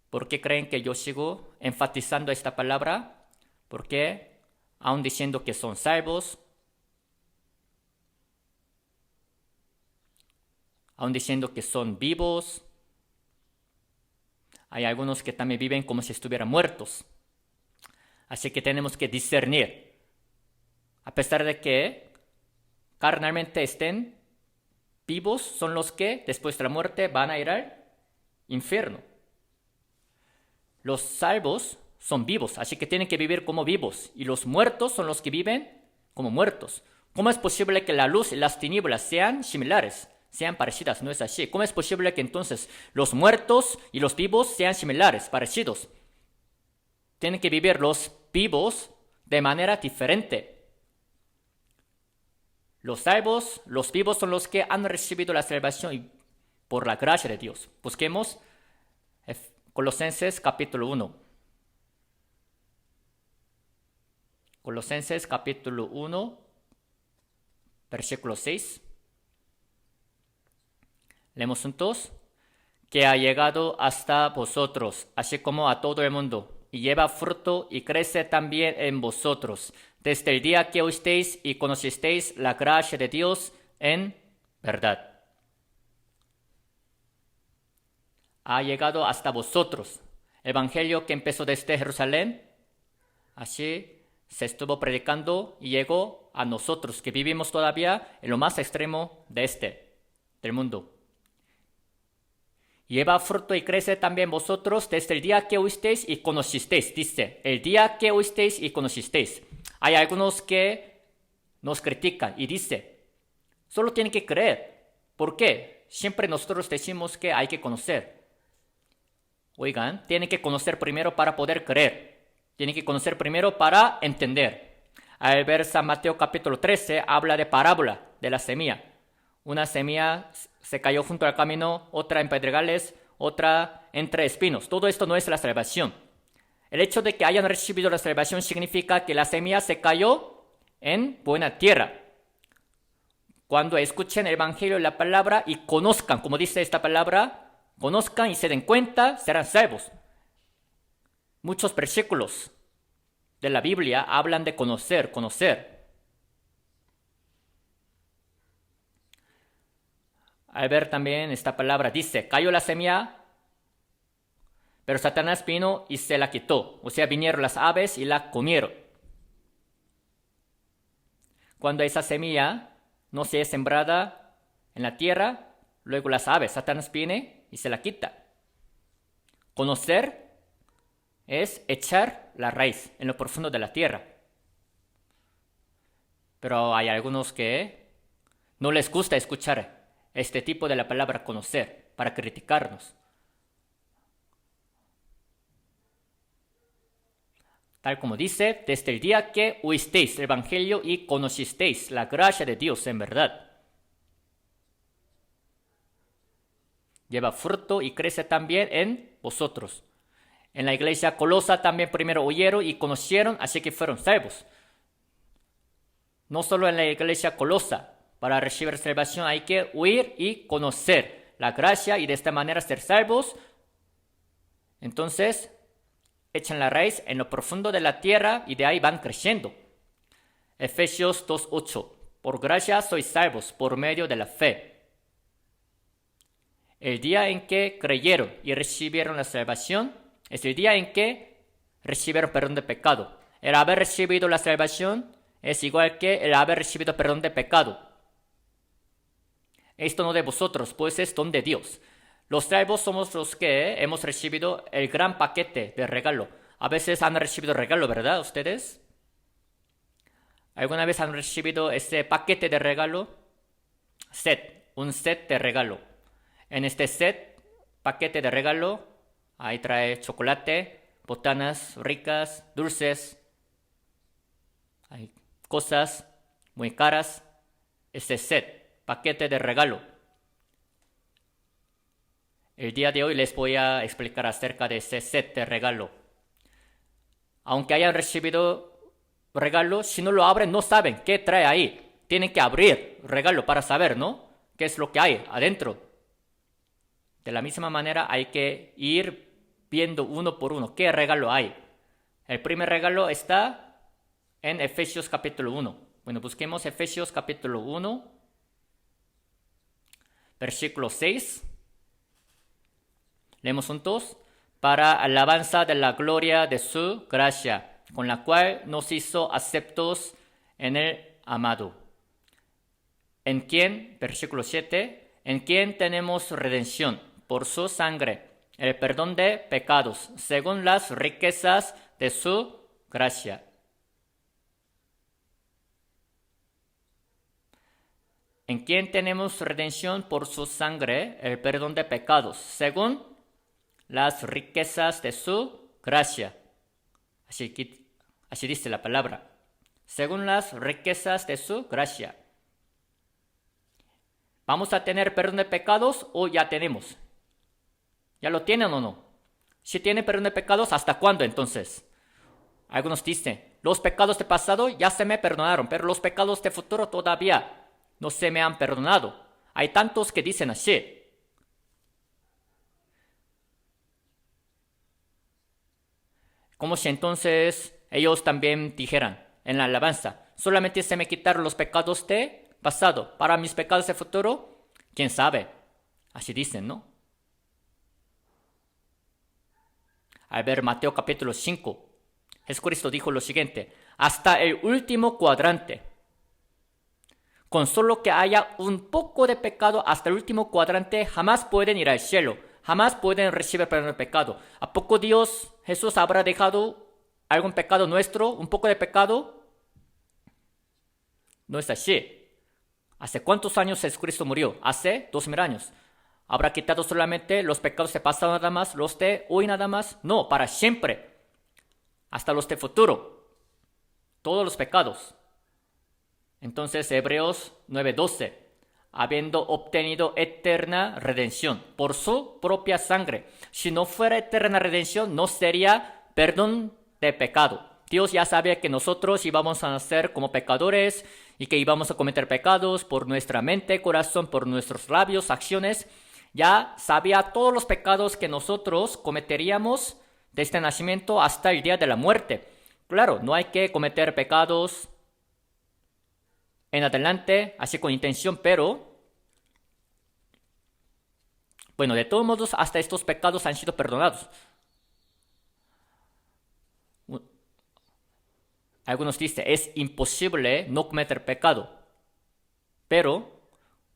¿Por qué creen que yo sigo enfatizando esta palabra? Porque aún diciendo que son salvos, aún diciendo que son vivos, hay algunos que también viven como si estuvieran muertos. Así que tenemos que discernir. A pesar de que carnalmente estén vivos, son los que después de la muerte van a ir al infierno. Los salvos son vivos, así que tienen que vivir como vivos. Y los muertos son los que viven como muertos. ¿Cómo es posible que la luz y las tinieblas sean similares, sean parecidas? No es así. ¿Cómo es posible que entonces los muertos y los vivos sean similares, parecidos? Tienen que vivir los vivos de manera diferente. Los salvos, los vivos son los que han recibido la salvación por la gracia de Dios. Busquemos Colosenses capítulo 1. Colosenses capítulo 1, versículo 6. Leemos juntos. Que ha llegado hasta vosotros, así como a todo el mundo, y lleva fruto y crece también en vosotros, desde el día que oísteis y conocisteis la gracia de Dios en verdad. Ha llegado hasta vosotros. Evangelio que empezó desde Jerusalén, así se estuvo predicando y llegó a nosotros que vivimos todavía en lo más extremo del mundo. lleva fruto y crece también vosotros desde el día que oísteis y conocisteis. Dice, el día que oísteis y conocisteis. Hay algunos que nos critican y dice, solo tienen que creer. ¿Por qué? Siempre nosotros decimos que hay que conocer. Oigan, tienen que conocer primero para poder creer. Tienen que conocer primero para entender. Al ver San Mateo capítulo 13, habla de parábola de la semilla. Una semilla se cayó junto al camino, otra en pedregales, otra entre espinos. Todo esto no es la salvación. El hecho de que hayan recibido la salvación significa que la semilla se cayó en buena tierra. Cuando escuchen el Evangelio y la palabra y conozcan, como dice esta palabra, conozcan y se den cuenta, serán salvos. Muchos versículos de la Biblia hablan de conocer. Al ver también esta palabra, dice, cayó la semilla, pero Satanás vino y se la quitó. O sea, vinieron las aves y la comieron. Cuando esa semilla no se es sembrada en la tierra, luego las aves, Satanás viene y se la quita. Conocer es echar la raíz en lo profundo de la tierra. Pero hay algunos que no les gusta escuchar este tipo de la palabra conocer para criticarnos. Tal como dice, desde el día que oísteis el Evangelio y conocisteis la gracia de Dios en verdad. Lleva fruto y crece también en vosotros. En la iglesia Colosa también primero oyeron y conocieron, así que fueron salvos. No solo en la iglesia Colosa, para recibir salvación hay que oír y conocer la gracia y de esta manera ser salvos. Entonces, echan la raíz en lo profundo de la tierra y de ahí van creciendo. Efesios 2:8. Por gracia sois salvos por medio de la fe. El día en que creyeron y recibieron la salvación es el día en que recibieron perdón de pecado. El haber recibido la salvación es igual que el haber recibido perdón de pecado. Esto no de vosotros, pues es don de Dios. Los salvos somos los que hemos recibido el gran paquete de regalo. A veces han recibido regalo, ¿verdad? ¿Ustedes? ¿Alguna vez han recibido ese paquete de regalo? Un set de regalo. En este paquete de regalo, ahí trae chocolate, botanas ricas, dulces, hay cosas muy caras. Ese paquete de regalo. El día de hoy les voy a explicar acerca de ese set de regalo. Aunque hayan recibido regalo, si no lo abren no saben qué trae ahí. Tienen que abrir regalo para saber, ¿no? ¿Qué es lo que hay adentro? De la misma manera hay que ir viendo uno por uno qué regalo hay. El primer regalo está en Efesios capítulo 1. Bueno, busquemos Efesios capítulo 1, versículo 6. Leemos juntos. Para alabanza de la gloria de su gracia, con la cual nos hizo aceptos en el amado. En quien, versículo 7, en quien tenemos redención por su sangre, el perdón de pecados, según las riquezas de su gracia. En quien tenemos redención por su sangre, el perdón de pecados, según las riquezas de su gracia. Así dice la palabra. Según las riquezas de su gracia. ¿Vamos a tener perdón de pecados o ya tenemos? ¿Ya lo tienen o no? Si tienen perdón de pecados, ¿hasta cuándo entonces? Algunos dicen, los pecados de pasado ya se me perdonaron, pero los pecados de futuro todavía no se me han perdonado. Hay tantos que dicen así. Como si entonces ellos también dijeran en la alabanza, solamente se me quitaron los pecados de pasado, para mis pecados de futuro, quién sabe. Así dicen, ¿no? Al ver Mateo capítulo 5, Jesucristo dijo lo siguiente, hasta el último cuadrante, con solo que haya un poco de pecado hasta el último cuadrante, jamás pueden ir al cielo. Jamás pueden recibir perdón del pecado. ¿A poco Dios, Jesús, habrá dejado algún pecado nuestro, un poco de pecado? No es así. ¿Hace cuántos años Jesucristo murió? Hace 2000 años. ¿Habrá quitado solamente los pecados de pasado nada más, los de hoy nada más? No, para siempre. Hasta los de futuro. Todos los pecados. Entonces, Hebreos 9:12. Habiendo obtenido eterna redención por su propia sangre. Si no fuera eterna redención, no sería perdón de pecado. Dios ya sabía que nosotros íbamos a nacer como pecadores y que íbamos a cometer pecados por nuestra mente, corazón, por nuestros labios, acciones. Ya sabía todos los pecados que nosotros cometeríamos desde el nacimiento hasta el día de la muerte. Claro, no hay que cometer pecados en adelante, así con intención, pero bueno, de todos modos, hasta estos pecados han sido perdonados. Algunos dicen, es imposible no cometer pecado, pero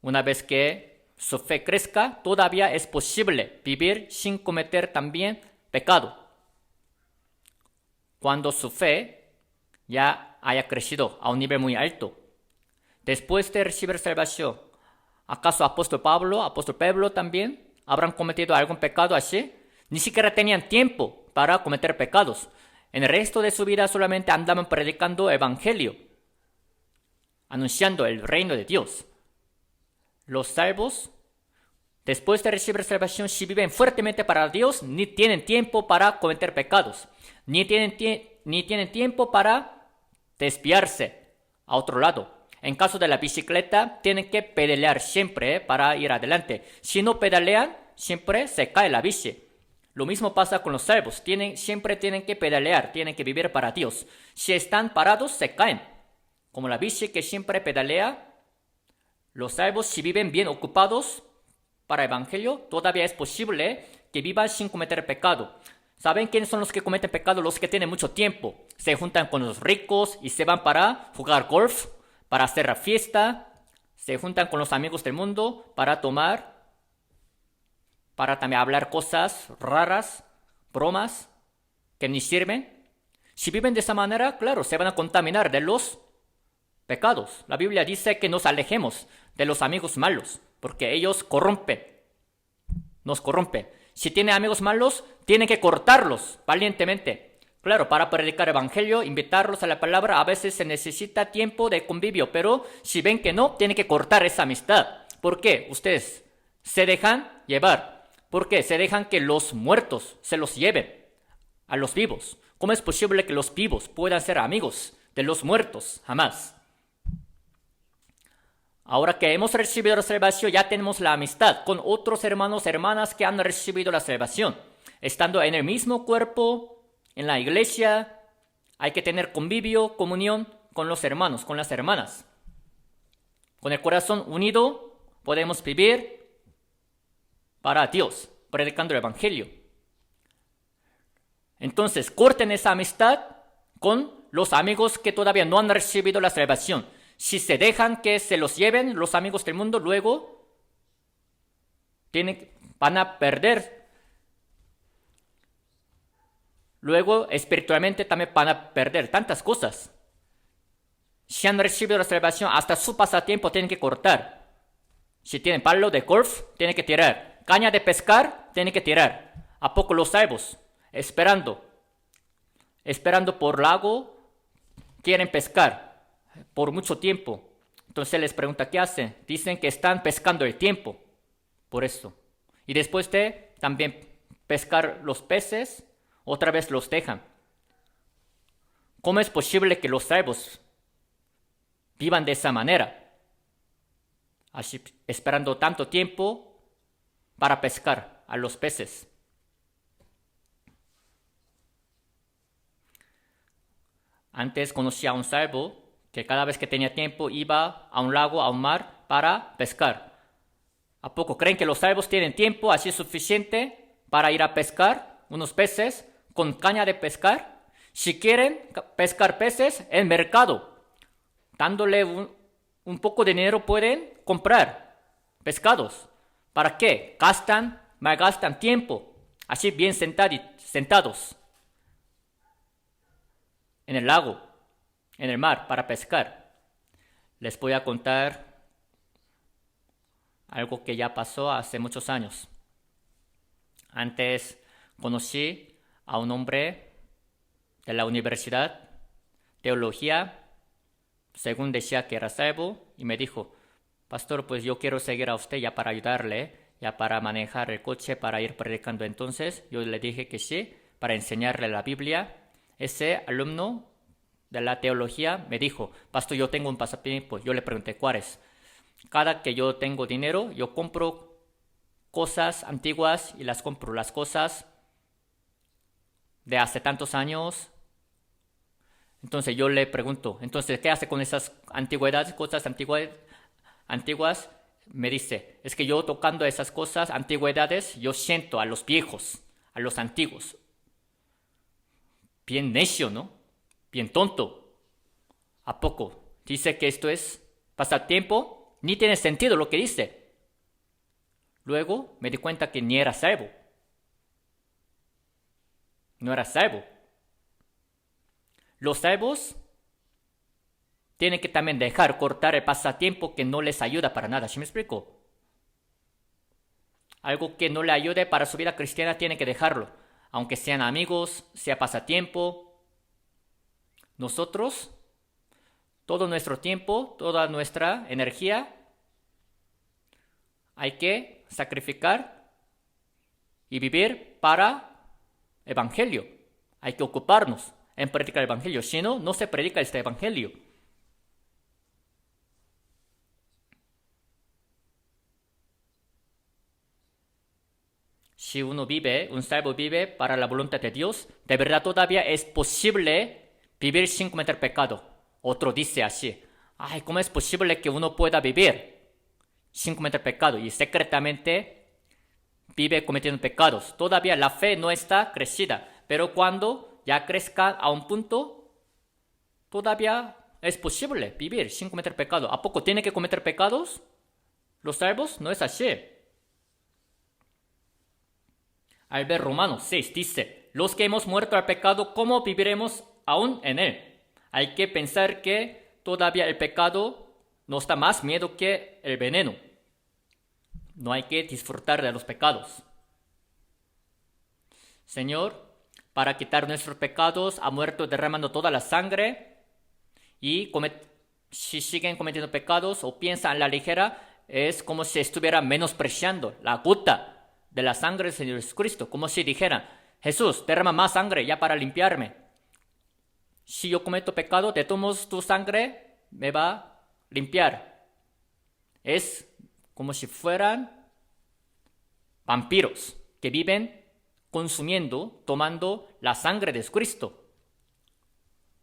una vez que su fe crezca, todavía es posible vivir sin cometer también pecado. Cuando su fe ya haya crecido a un nivel muy alto. Después de recibir salvación, ¿acaso apóstol Pablo también habrán cometido algún pecado así? Ni siquiera tenían tiempo para cometer pecados. En el resto de su vida solamente andaban predicando el evangelio, anunciando el reino de Dios. Los salvos, después de recibir salvación, si viven fuertemente para Dios, ni tienen tiempo para cometer pecados, ni tienen tiempo para desviarse a otro lado. En caso de la bicicleta, tienen que pedalear siempre para ir adelante. Si no pedalean, siempre se cae la bici. Lo mismo pasa con los salvos. Siempre tienen que pedalear, tienen que vivir para Dios. Si están parados, se caen. Como la bici que siempre pedalea, los salvos, si viven bien ocupados para el evangelio, todavía es posible que vivan sin cometer pecado. ¿Saben quiénes son los que cometen pecado? Los que tienen mucho tiempo. Se juntan con los ricos y se van para jugar golf, para hacer la fiesta, se juntan con los amigos del mundo para tomar, para también hablar cosas raras, bromas que ni sirven. Si viven de esa manera, claro, se van a contaminar de los pecados. La Biblia dice que nos alejemos de los amigos malos, porque ellos nos corrompen. Si tienen amigos malos, tienen que cortarlos valientemente. Claro, para predicar el evangelio, invitarlos a la palabra, a veces se necesita tiempo de convivio, pero si ven que no, tienen que cortar esa amistad. ¿Por qué? Ustedes se dejan llevar. ¿Por qué? Se dejan que los muertos se los lleven a los vivos. ¿Cómo es posible que los vivos puedan ser amigos de los muertos? Jamás. Ahora que hemos recibido la salvación, ya tenemos la amistad con otros hermanos, hermanas que han recibido la salvación. Estando en el mismo cuerpo, en la iglesia, hay que tener convivio, comunión con los hermanos, con las hermanas. Con el corazón unido podemos vivir para Dios, predicando el evangelio. Entonces, corten esa amistad con los amigos que todavía no han recibido la salvación. Si se dejan que se los lleven los amigos del mundo, luego van a perder. Luego, espiritualmente también van a perder tantas cosas. Si han recibido la salvación, hasta su pasatiempo tienen que cortar. Si tienen palo de golf, tienen que tirar. Caña de pescar, tienen que tirar. ¿A poco los salvos? Esperando por lago, quieren pescar por mucho tiempo. Entonces les pregunta, ¿qué hacen? Dicen que están pescando el tiempo. Por eso. Y después de también pescar los peces, otra vez los dejan. ¿Cómo es posible que los salvos vivan de esa manera? Así, esperando tanto tiempo para pescar a los peces. Antes conocí a un salvo que cada vez que tenía tiempo iba a un lago, a un mar, para pescar. ¿A poco creen que los salvos tienen tiempo así suficiente para ir a pescar unos peces con caña de pescar? Si quieren pescar peces, en mercado, dándole un poco de dinero pueden comprar pescados. ¿Para qué? Gastan malgastan tiempo, así bien sentados en el lago, en el mar, para pescar. Les voy a contar algo que ya pasó hace muchos años. Antes conocí a un hombre de la universidad, teología, según decía que era salvo, y me dijo: pastor, pues yo quiero seguir a usted ya para ayudarle, ya para manejar el coche, para ir predicando. Entonces yo le dije que sí, para enseñarle la Biblia. Ese alumno de la teología me dijo: pastor, yo tengo un pasatiempo. Yo le pregunté: ¿cuál es? Cada que yo tengo dinero, yo compro cosas antiguas y las compro, las cosas de hace tantos años. Entonces yo le pregunto: entonces, ¿qué hace con esas antigüedades, cosas antiguas? Me dice: es que yo tocando esas cosas, antigüedades, yo siento a los viejos, a los antiguos. Bien necio, ¿no? Bien tonto. ¿A poco dice que esto es pasatiempo? Ni tiene sentido lo que dice. Luego me di cuenta que ni era salvo. No era salvo. Los salvos tienen que también dejar cortar el pasatiempo que no les ayuda para nada. ¿Sí me explico? Algo que no le ayude para su vida cristiana tiene que dejarlo. Aunque sean amigos, sea pasatiempo. Nosotros, todo nuestro tiempo, toda nuestra energía, hay que sacrificar y vivir para el Evangelio. Hay que ocuparnos en predicar el Evangelio. Si no, no se predica este Evangelio. Si un salvo vive para la voluntad de Dios, de verdad todavía es posible vivir sin cometer pecado. Otro dice así: ay, ¿cómo es posible que uno pueda vivir sin cometer pecado y secretamente vive cometiendo pecados? Todavía la fe no está crecida, pero cuando ya crezca a un punto, todavía es posible vivir sin cometer pecado. ¿A poco tiene que cometer pecados los salvos? No es así. Al ver Romanos 6 dice: los que hemos muerto al pecado, ¿cómo viviremos aún en él? Hay que pensar que todavía el pecado nos da más miedo que el veneno. No hay que disfrutar de los pecados. Señor, para quitar nuestros pecados, ha muerto derramando toda la sangre. Y si siguen cometiendo pecados o piensan a la ligera, es como si estuvieran menospreciando la gota de la sangre del Señor Jesucristo. Como si dijeran: Jesús, derrama más sangre ya para limpiarme. Si yo cometo pecado, de todos modos tu sangre me va a limpiar. Es como si fueran vampiros que viven consumiendo, tomando la sangre de Cristo.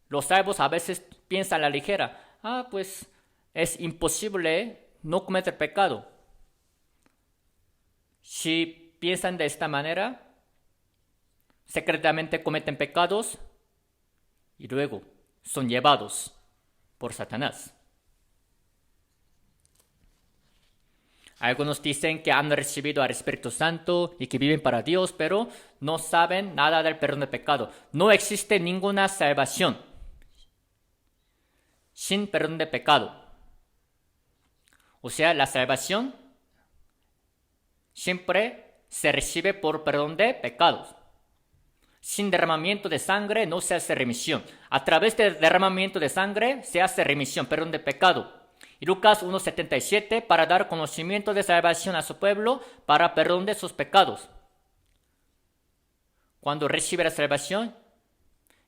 Los salvos a veces piensan a la ligera: pues es imposible no cometer pecado. Si piensan de esta manera, secretamente cometen pecados y luego son llevados por Satanás. Algunos dicen que han recibido al Espíritu Santo y que viven para Dios, pero no saben nada del perdón de pecado. No existe ninguna salvación sin perdón de pecado. O sea, la salvación siempre se recibe por perdón de pecados. Sin derramamiento de sangre no se hace remisión. A través del derramamiento de sangre se hace remisión, perdón de pecado. Y Lucas 1:77, para dar conocimiento de salvación a su pueblo, para perdón de sus pecados. Cuando recibí la salvación,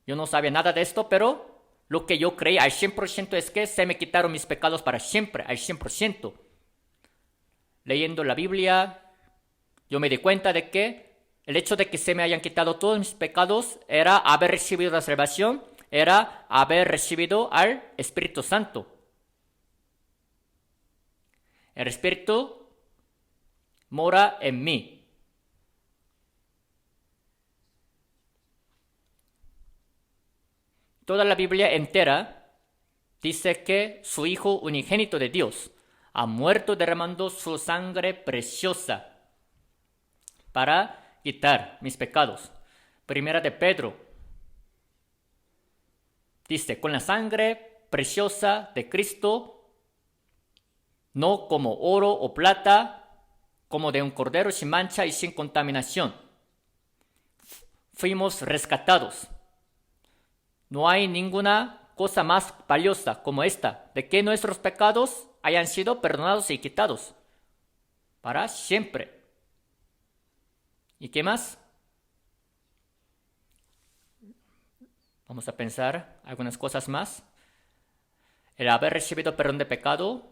yo no sabía nada de esto, pero lo que yo creí al 100% es que se me quitaron mis pecados para siempre, al 100%. Leyendo la Biblia, yo me di cuenta de que el hecho de que se me hayan quitado todos mis pecados era haber recibido la salvación, era haber recibido al Espíritu Santo. El Espíritu mora en mí. Toda la Biblia entera dice que su Hijo unigénito de Dios ha muerto derramando su sangre preciosa para quitar mis pecados. Primera de Pedro dice, con la sangre preciosa de Cristo, no como oro o plata, como de un cordero sin mancha y sin contaminación. Fuimos rescatados. No hay ninguna cosa más valiosa como esta, de que nuestros pecados hayan sido perdonados y quitados para siempre. ¿Y qué más? Vamos a pensar algunas cosas más. El haber recibido perdón de pecado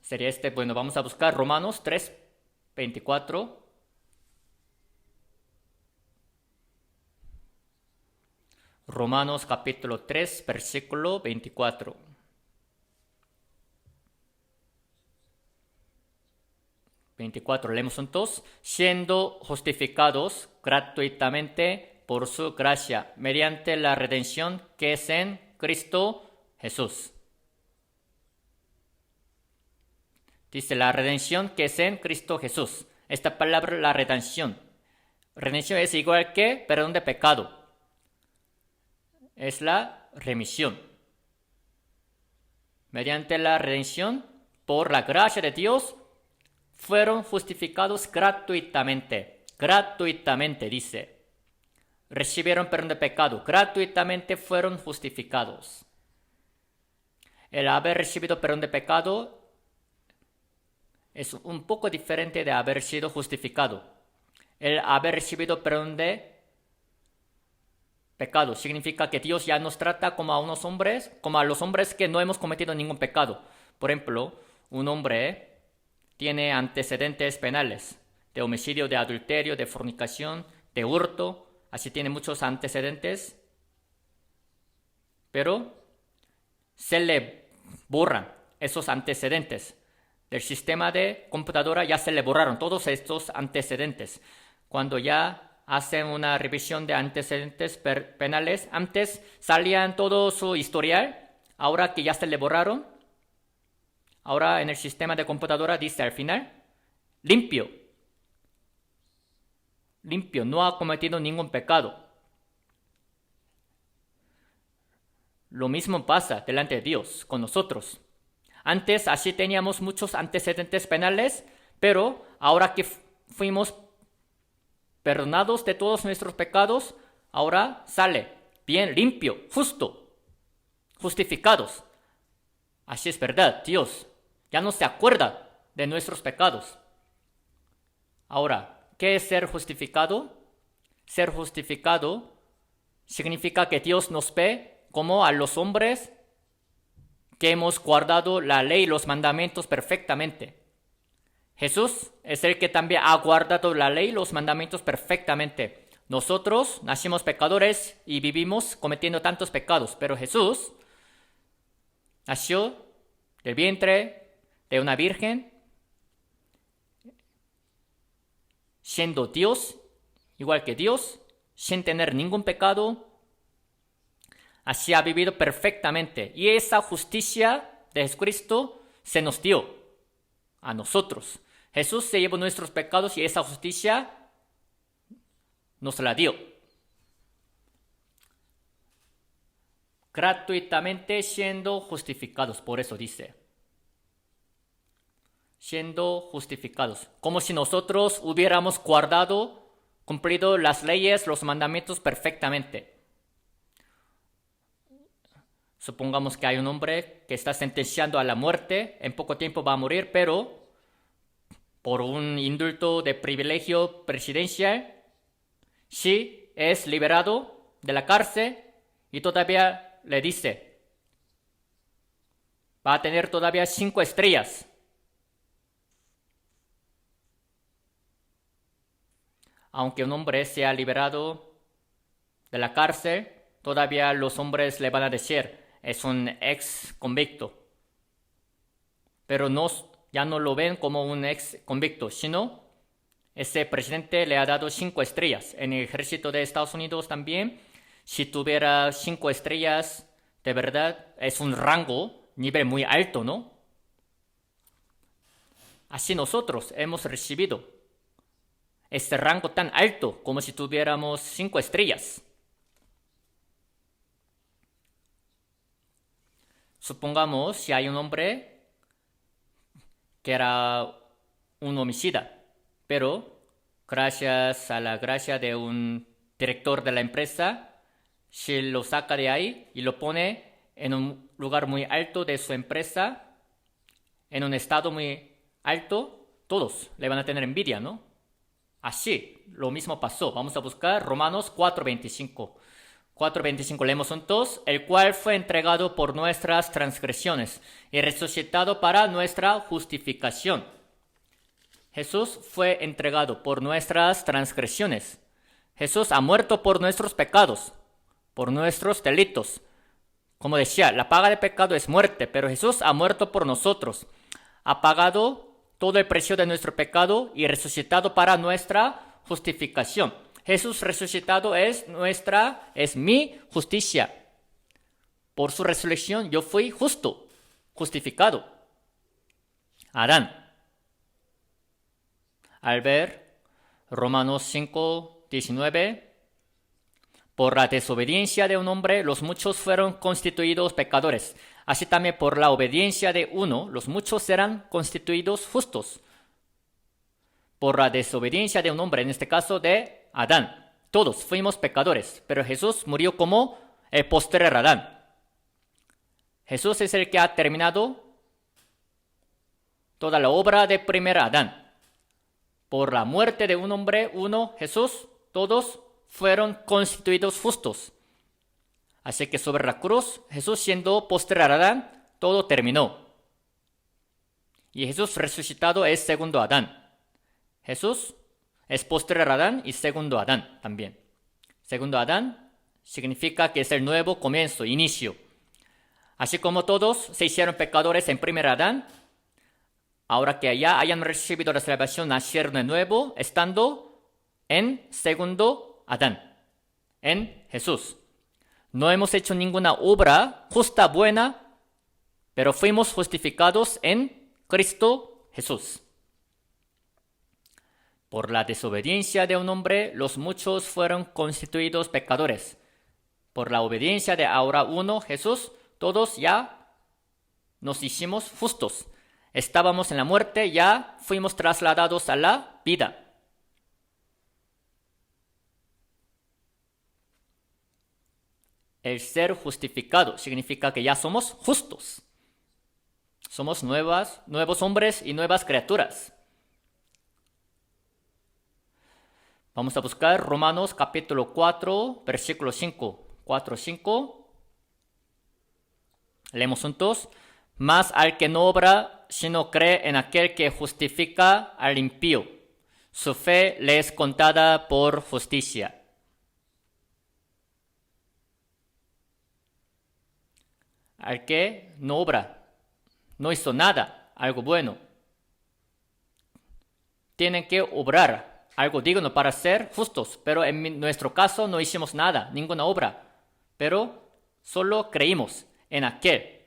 sería bueno, vamos a buscar Romanos 3:24. Romanos capítulo 3, versículo 24. Leemos juntos. Siendo justificados gratuitamente por su gracia, mediante la redención que es en Cristo Jesús. Dice la redención que es en Cristo Jesús. Esta palabra, la redención. Redención es igual que perdón de pecado. Es la remisión. Mediante la redención, por la gracia de Dios, fueron justificados gratuitamente. Gratuitamente, dice. Recibieron perdón de pecado. Gratuitamente fueron justificados. El haber recibido perdón de pecado es un poco diferente de haber sido justificado. El haber recibido perdón de pecado significa que Dios ya nos trata como a unos hombres, como a los hombres que no hemos cometido ningún pecado. Por ejemplo, un hombre tiene antecedentes penales de homicidio, de adulterio, de fornicación, de hurto, así tiene muchos antecedentes, pero se le borran esos antecedentes. Del sistema de computadora ya se le borraron todos estos antecedentes. Cuando ya hacen una revisión de antecedentes penales, antes salían todo su historial, ahora que ya se le borraron, ahora en el sistema de computadora dice al final, limpio, no ha cometido ningún pecado. Lo mismo pasa delante de Dios con nosotros. Antes así teníamos muchos antecedentes penales, pero ahora que fuimos perdonados de todos nuestros pecados, ahora sale bien, limpio, justo, justificados. Así es verdad, Dios ya no se acuerda de nuestros pecados. Ahora, ¿qué es ser justificado? Ser justificado significa que Dios nos ve como a los hombres que hemos guardado la ley y los mandamientos perfectamente. Jesús es el que también ha guardado la ley y los mandamientos perfectamente. Nosotros nacimos pecadores y vivimos cometiendo tantos pecados, pero Jesús nació del vientre de una virgen, siendo Dios, igual que Dios, sin tener ningún pecado. Así ha vivido perfectamente. Y esa justicia de Jesucristo se nos dio a nosotros. Jesús se llevó nuestros pecados y esa justicia nos la dio. Gratuitamente siendo justificados. Por eso dice. Siendo justificados. Como si nosotros hubiéramos guardado, cumplido las leyes, los mandamientos perfectamente. Supongamos que hay un hombre que está sentenciando a la muerte, en poco tiempo va a morir, pero por un indulto de privilegio presidencial, sí es liberado de la cárcel y todavía le dice, va a tener todavía 5 estrellas. Aunque un hombre sea liberado de la cárcel, todavía los hombres le van a decir, es un ex convicto. Pero ya no lo ven como un ex convicto, sino ese presidente le ha dado 5 estrellas. En el ejército de Estados Unidos también, si tuviera 5 estrellas, de verdad es un rango, nivel muy alto, ¿no? Así nosotros hemos recibido este rango tan alto como si tuviéramos 5 estrellas. Supongamos si hay un hombre que era un homicida, pero gracias a la gracia de un director de la empresa, se lo saca de ahí y lo pone en un lugar muy alto de su empresa, en un estado muy alto, todos le van a tener envidia, ¿no? Así, lo mismo pasó. Vamos a buscar Romanos 4:25. 4:25 leemos juntos, el cual fue entregado por nuestras transgresiones y resucitado para nuestra justificación. Jesús fue entregado por nuestras transgresiones. Jesús ha muerto por nuestros pecados, por nuestros delitos. Como decía, la paga de pecado es muerte, pero Jesús ha muerto por nosotros. Ha pagado todo el precio de nuestro pecado y resucitado para nuestra justificación. Jesús resucitado es mi justicia. Por su resurrección yo fui justo, justificado. Adán, al ver Romanos 5:19, por la desobediencia de un hombre, los muchos fueron constituidos pecadores. Así también por la obediencia de uno, los muchos serán constituidos justos. Por la desobediencia de un hombre, en este caso de Adán, todos fuimos pecadores, pero Jesús murió como el posterior Adán. Jesús es el que ha terminado toda la obra de primer Adán. Por la muerte de un hombre, uno, Jesús, todos fueron constituidos justos. Así que sobre la cruz, Jesús siendo posterior a Adán, todo terminó. Y Jesús resucitado es segundo Adán. Jesús es posterior a Adán y segundo Adán también. Segundo Adán significa que es el nuevo comienzo, inicio. Así como todos se hicieron pecadores en primer Adán, ahora que ya hayan recibido la salvación, nacieron de nuevo, estando en segundo Adán, en Jesús. No hemos hecho ninguna obra justa, buena, pero fuimos justificados en Cristo Jesús. Por la desobediencia de un hombre, los muchos fueron constituidos pecadores. Por la obediencia de ahora uno, Jesús, todos ya nos hicimos justos. Estábamos en la muerte, ya fuimos trasladados a la vida. El ser justificado significa que ya somos justos. Somos nuevos hombres y nuevas criaturas. Vamos a buscar Romanos capítulo 4, versículo 5. 4:5. Leemos juntos. Mas al que no obra, sino cree en aquel que justifica al impío, su fe le es contada por justicia. Al que no obra, no hizo nada, algo bueno, tienen que obrar algo digno para ser justos, pero en nuestro caso no hicimos nada, ninguna obra, pero solo creímos en aquel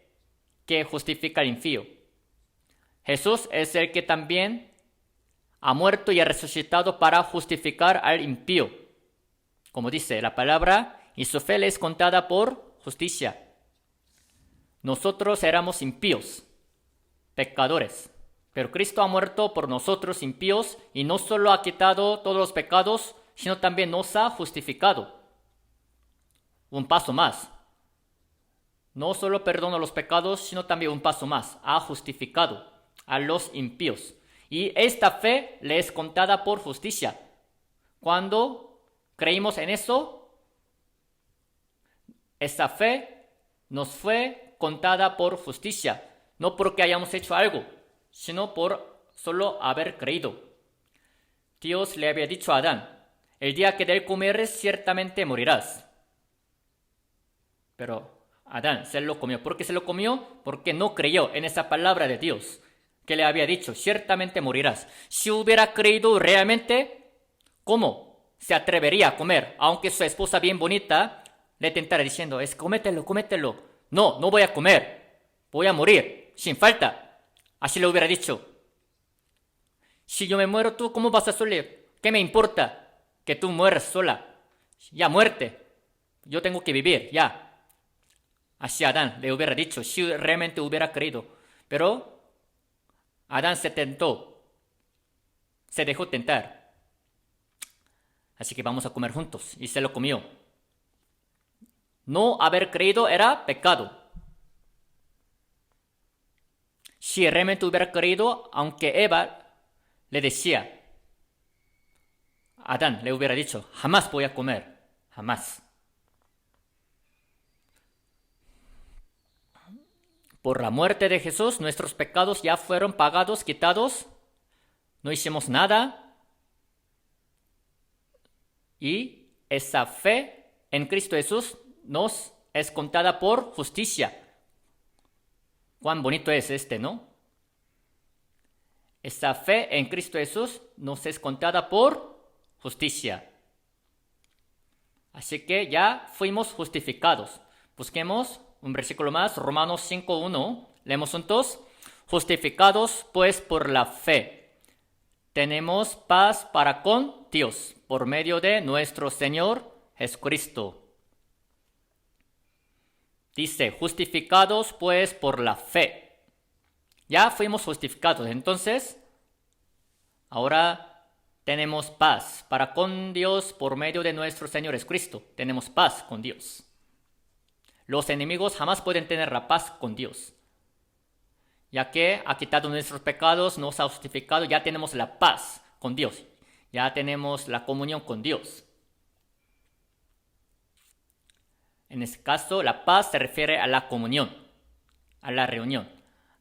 que justifica al impío. Jesús es el que también ha muerto y ha resucitado para justificar al impío. Como dice la palabra, y su fe le es contada por justicia. Nosotros éramos impíos, pecadores, pero Cristo ha muerto por nosotros impíos y no solo ha quitado todos los pecados, sino también nos ha justificado. Un paso más. No solo perdona los pecados, sino también un paso más. Ha justificado a los impíos. Y esta fe le es contada por justicia. Cuando creímos en eso, esta fe nos fue contada por justicia. No porque hayamos hecho algo, sino por solo haber creído. Dios le había dicho a Adán, el día que de él comieres ciertamente morirás. Pero Adán se lo comió. ¿Por qué se lo comió? Porque no creyó en esa palabra de Dios que le había dicho, ciertamente morirás. Si hubiera creído realmente, ¿cómo se atrevería a comer? Aunque su esposa bien bonita le tentara diciendo, cómetelo, cómetelo. No, no voy a comer, voy a morir, sin falta. Así le hubiera dicho. Si yo me muero, ¿tú cómo vas a soler? ¿Qué me importa que tú mueras sola? Ya muerte. Yo tengo que vivir, ya. Así Adán le hubiera dicho, si realmente hubiera creído. Pero Adán se tentó, se dejó tentar. Así que vamos a comer juntos. Y se lo comió. No haber creído era pecado. Si realmente hubiera creído, aunque Eva le decía, Adán le hubiera dicho, jamás voy a comer, jamás. Por la muerte de Jesús, nuestros pecados ya fueron pagados, quitados. No hicimos nada. Y esa fe en Cristo Jesús nos es contada por justicia. Cuán bonito es ¿no? Esa fe en Cristo Jesús nos es contada por justicia. Así que ya fuimos justificados. Busquemos un versículo más, Romanos 5:1. Leemos juntos. Justificados pues por la fe, tenemos paz para con Dios por medio de nuestro Señor Jesucristo. Dice, justificados pues por la fe. Ya fuimos justificados, entonces ahora tenemos paz para con Dios por medio de nuestro Señor Jesucristo. Tenemos paz con Dios. Los enemigos jamás pueden tener la paz con Dios, ya que ha quitado nuestros pecados, nos ha justificado, ya tenemos la paz con Dios, ya tenemos la comunión con Dios. En este caso, la paz se refiere a la comunión, a la reunión.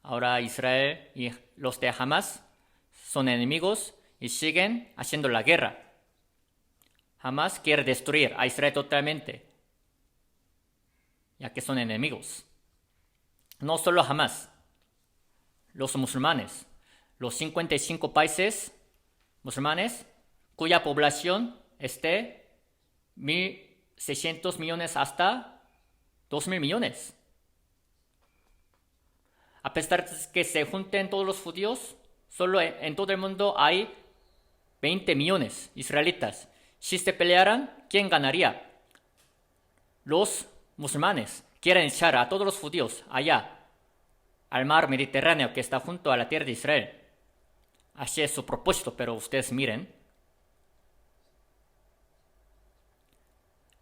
Ahora Israel y los de Hamas son enemigos y siguen haciendo la guerra. Hamas quiere destruir a Israel totalmente, ya que son enemigos. No solo Hamas, los musulmanes, los 55 países musulmanes, cuya población es de 1.600 millones hasta 2.000 millones. A pesar de que se junten todos los judíos, solo en todo el mundo hay 20 millones israelitas. Si se pelearan, ¿quién ganaría? Los musulmanes quieren echar a todos los judíos allá, al mar Mediterráneo que está junto a la tierra de Israel. Así es su propósito, pero ustedes miren.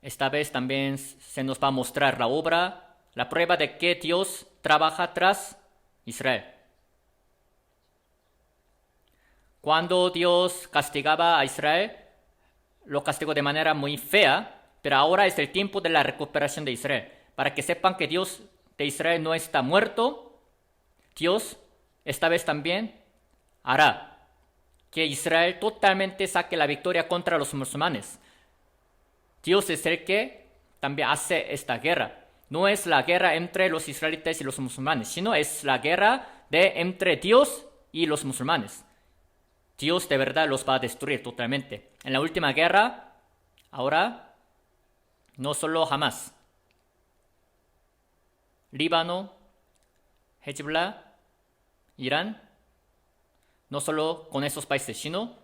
Esta vez también se nos va a mostrar la obra, la prueba de que Dios trabaja tras Israel. Cuando Dios castigaba a Israel, lo castigó de manera muy fea, pero ahora es el tiempo de la recuperación de Israel. Para que sepan que Dios de Israel no está muerto, Dios esta vez también hará que Israel totalmente saque la victoria contra los musulmanes. Dios es el que también hace esta guerra. No es la guerra entre los israelitas y los musulmanes, sino es la guerra entre Dios y los musulmanes. Dios de verdad los va a destruir totalmente. En la última guerra, ahora, no solo Hamas, Líbano, Hezbollah, Irán, no solo con esos países, sino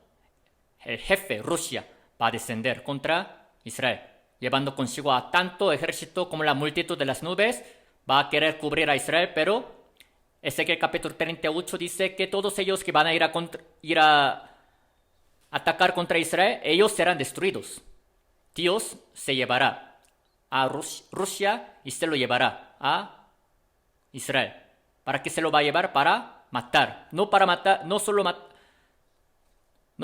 el jefe, Rusia, va a descender contra Israel, llevando consigo a tanto ejército como la multitud de las nubes. Va a querer cubrir a Israel, pero Ezequiel capítulo 38 dice que todos ellos que van a ir a atacar contra Israel, ellos serán destruidos. Dios se llevará a Rusia y se lo llevará a Israel. ¿Para qué se lo va a llevar? Para matar. No para matar, no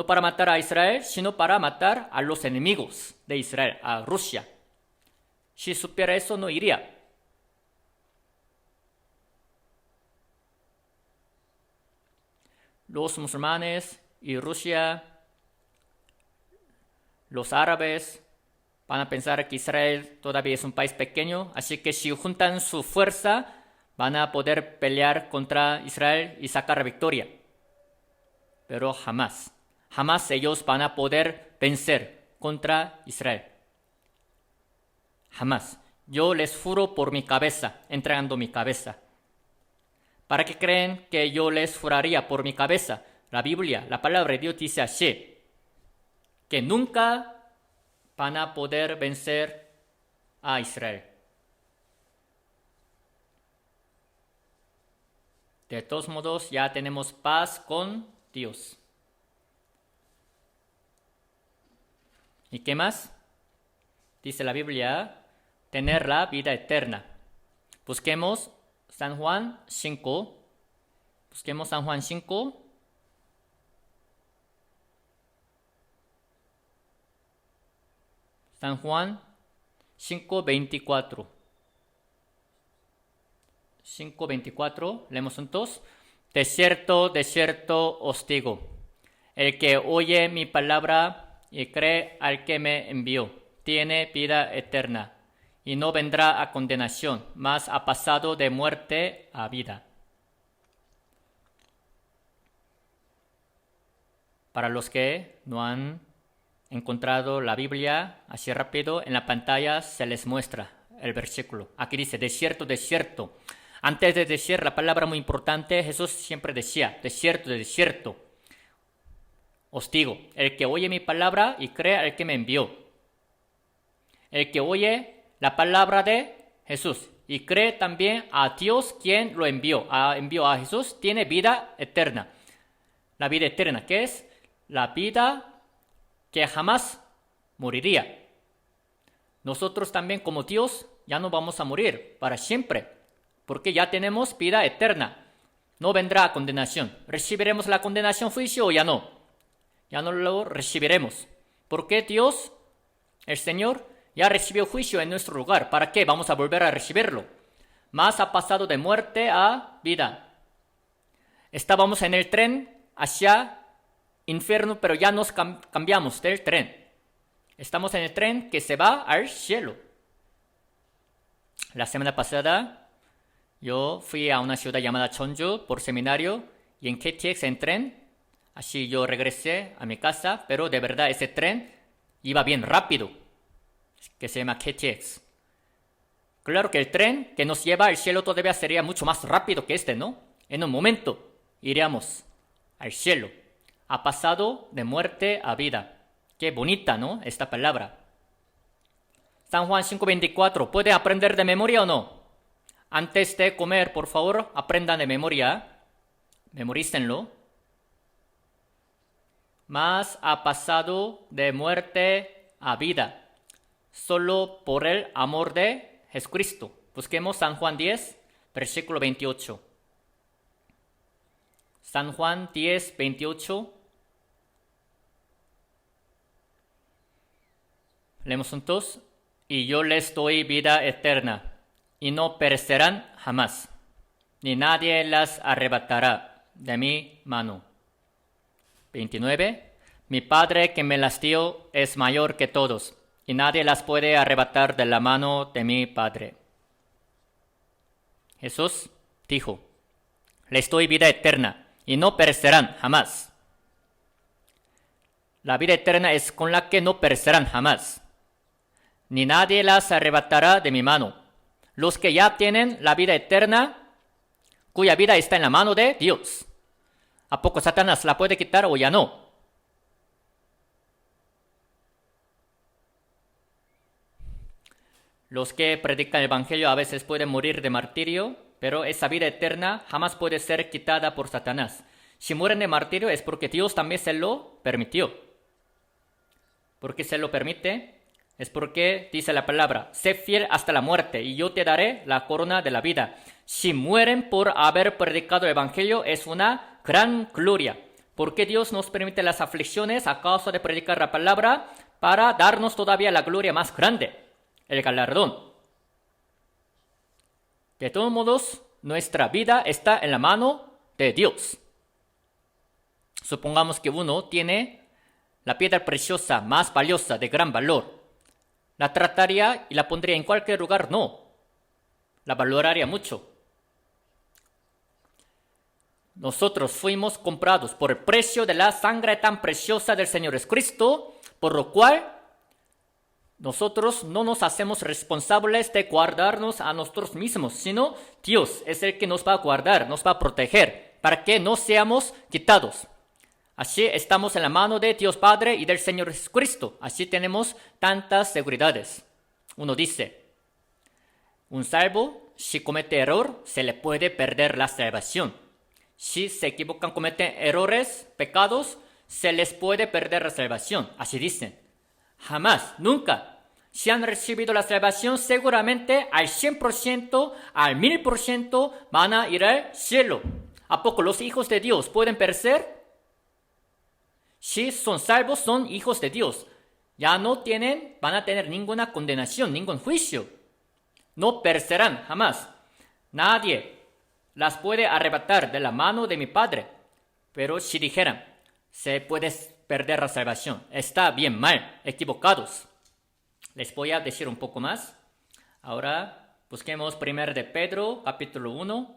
para matar a Israel, sino para matar a los enemigos de Israel, a Rusia. Si supiera eso, no iría. Los musulmanes y Rusia, los árabes, van a pensar que Israel todavía es un país pequeño, así que si juntan su fuerza, van a poder pelear contra Israel y sacar la victoria. Pero jamás ellos van a poder vencer contra Israel. Jamás. Yo les juro por mi cabeza, entregando mi cabeza. ¿Para qué creen que yo les juraría por mi cabeza? la Biblia, la palabra de Dios dice así, que nunca van a poder vencer a Israel. De todos modos, ya tenemos paz con Dios. ¿Y qué más? Dice la Biblia, tener la vida eterna. Busquemos San Juan 5. Busquemos San Juan 5. San Juan 5:24. 5:24, leemos juntos. De cierto os digo, el que oye mi palabra y cree al que me envió, tiene vida eterna, y no vendrá a condenación, mas ha pasado de muerte a vida. Para los que no han encontrado la Biblia así rápido, en la pantalla se les muestra el versículo. Aquí dice, de cierto. Antes de decir la palabra muy importante, Jesús siempre decía, de cierto, os digo, el que oye mi palabra y cree al que me envió. El que oye la palabra de Jesús y cree también a Dios quien lo envió a Jesús, tiene vida eterna. La vida eterna, ¿qué es? La vida que jamás moriría. Nosotros también como Dios ya no vamos a morir para siempre, porque ya tenemos vida eterna. No vendrá condenación. ¿Recibiremos la condenación, juicio o ya no? Ya no lo recibiremos. Porque Dios, el Señor, ya recibió juicio en nuestro lugar. ¿Para qué? Vamos a volver a recibirlo. Mas ha pasado de muerte a vida. Estábamos en el tren hacia infierno, pero ya nos cambiamos del tren. Estamos en el tren que se va al cielo. La semana pasada yo fui a una ciudad llamada Cheonju por seminario y en KTX en tren. Así yo regresé a mi casa, pero de verdad ese tren iba bien rápido, que se llama KTX. Claro que el tren que nos lleva al cielo todavía sería mucho más rápido que este, ¿no? En un momento iríamos al cielo. Ha pasado de muerte a vida. Qué bonita, ¿no? Esta palabra. San Juan 5:24. ¿Puede aprender de memoria o no? Antes de comer, por favor, aprendan de memoria. Memorícenlo. Mas ha pasado de muerte a vida, solo por el amor de Jesucristo. Busquemos San Juan 10, versículo 28. San Juan 10, 28. Leemos juntos. Y yo les doy vida eterna, y no perecerán jamás, ni nadie las arrebatará de mi mano. 29. Mi Padre que me las dio es mayor que todos, y nadie las puede arrebatar de la mano de mi Padre. Jesús dijo, les doy vida eterna, y no perecerán jamás. La vida eterna es con la que no perecerán jamás, ni nadie las arrebatará de mi mano. Los que ya tienen la vida eterna, cuya vida está en la mano de Dios. ¿A poco Satanás la puede quitar o ya no? Los que predican el Evangelio a veces pueden morir de martirio, pero esa vida eterna jamás puede ser quitada por Satanás. Si mueren de martirio es porque Dios también se lo permitió. ¿Por qué se lo permite? Es porque dice la palabra, sé fiel hasta la muerte y yo te daré la corona de la vida. Si mueren por haber predicado el Evangelio es una gran gloria. Porque Dios nos permite las aflicciones a causa de predicar la palabra para darnos todavía la gloria más grande, el galardón. De todos modos, nuestra vida está en la mano de Dios. Supongamos que uno tiene la piedra preciosa más valiosa, de gran valor. ¿La trataría y la pondría en cualquier lugar? No. La valoraría mucho. Nosotros fuimos comprados por el precio de la sangre tan preciosa del Señor Jesucristo, por lo cual nosotros no nos hacemos responsables de guardarnos a nosotros mismos, sino Dios es el que nos va a guardar, nos va a proteger, para que no seamos quitados. Así estamos en la mano de Dios Padre y del Señor Jesucristo. Así tenemos tantas seguridades. Uno dice, un salvo, si comete error, se le puede perder la salvación. Si se equivocan, cometen errores, pecados, se les puede perder la salvación. Así dicen. Jamás, nunca. Si han recibido la salvación, seguramente al 100%, al 1000% van a ir al cielo. ¿A poco los hijos de Dios pueden perecer? Si son salvos, son hijos de Dios. Ya no van a tener ninguna condenación, ningún juicio. No perecerán jamás. Nadie las puede arrebatar de la mano de mi Padre. Pero si dijeran, se puede perder la salvación, está bien mal, equivocados. Les voy a decir un poco más. Ahora busquemos 1 de Pedro, capítulo 1.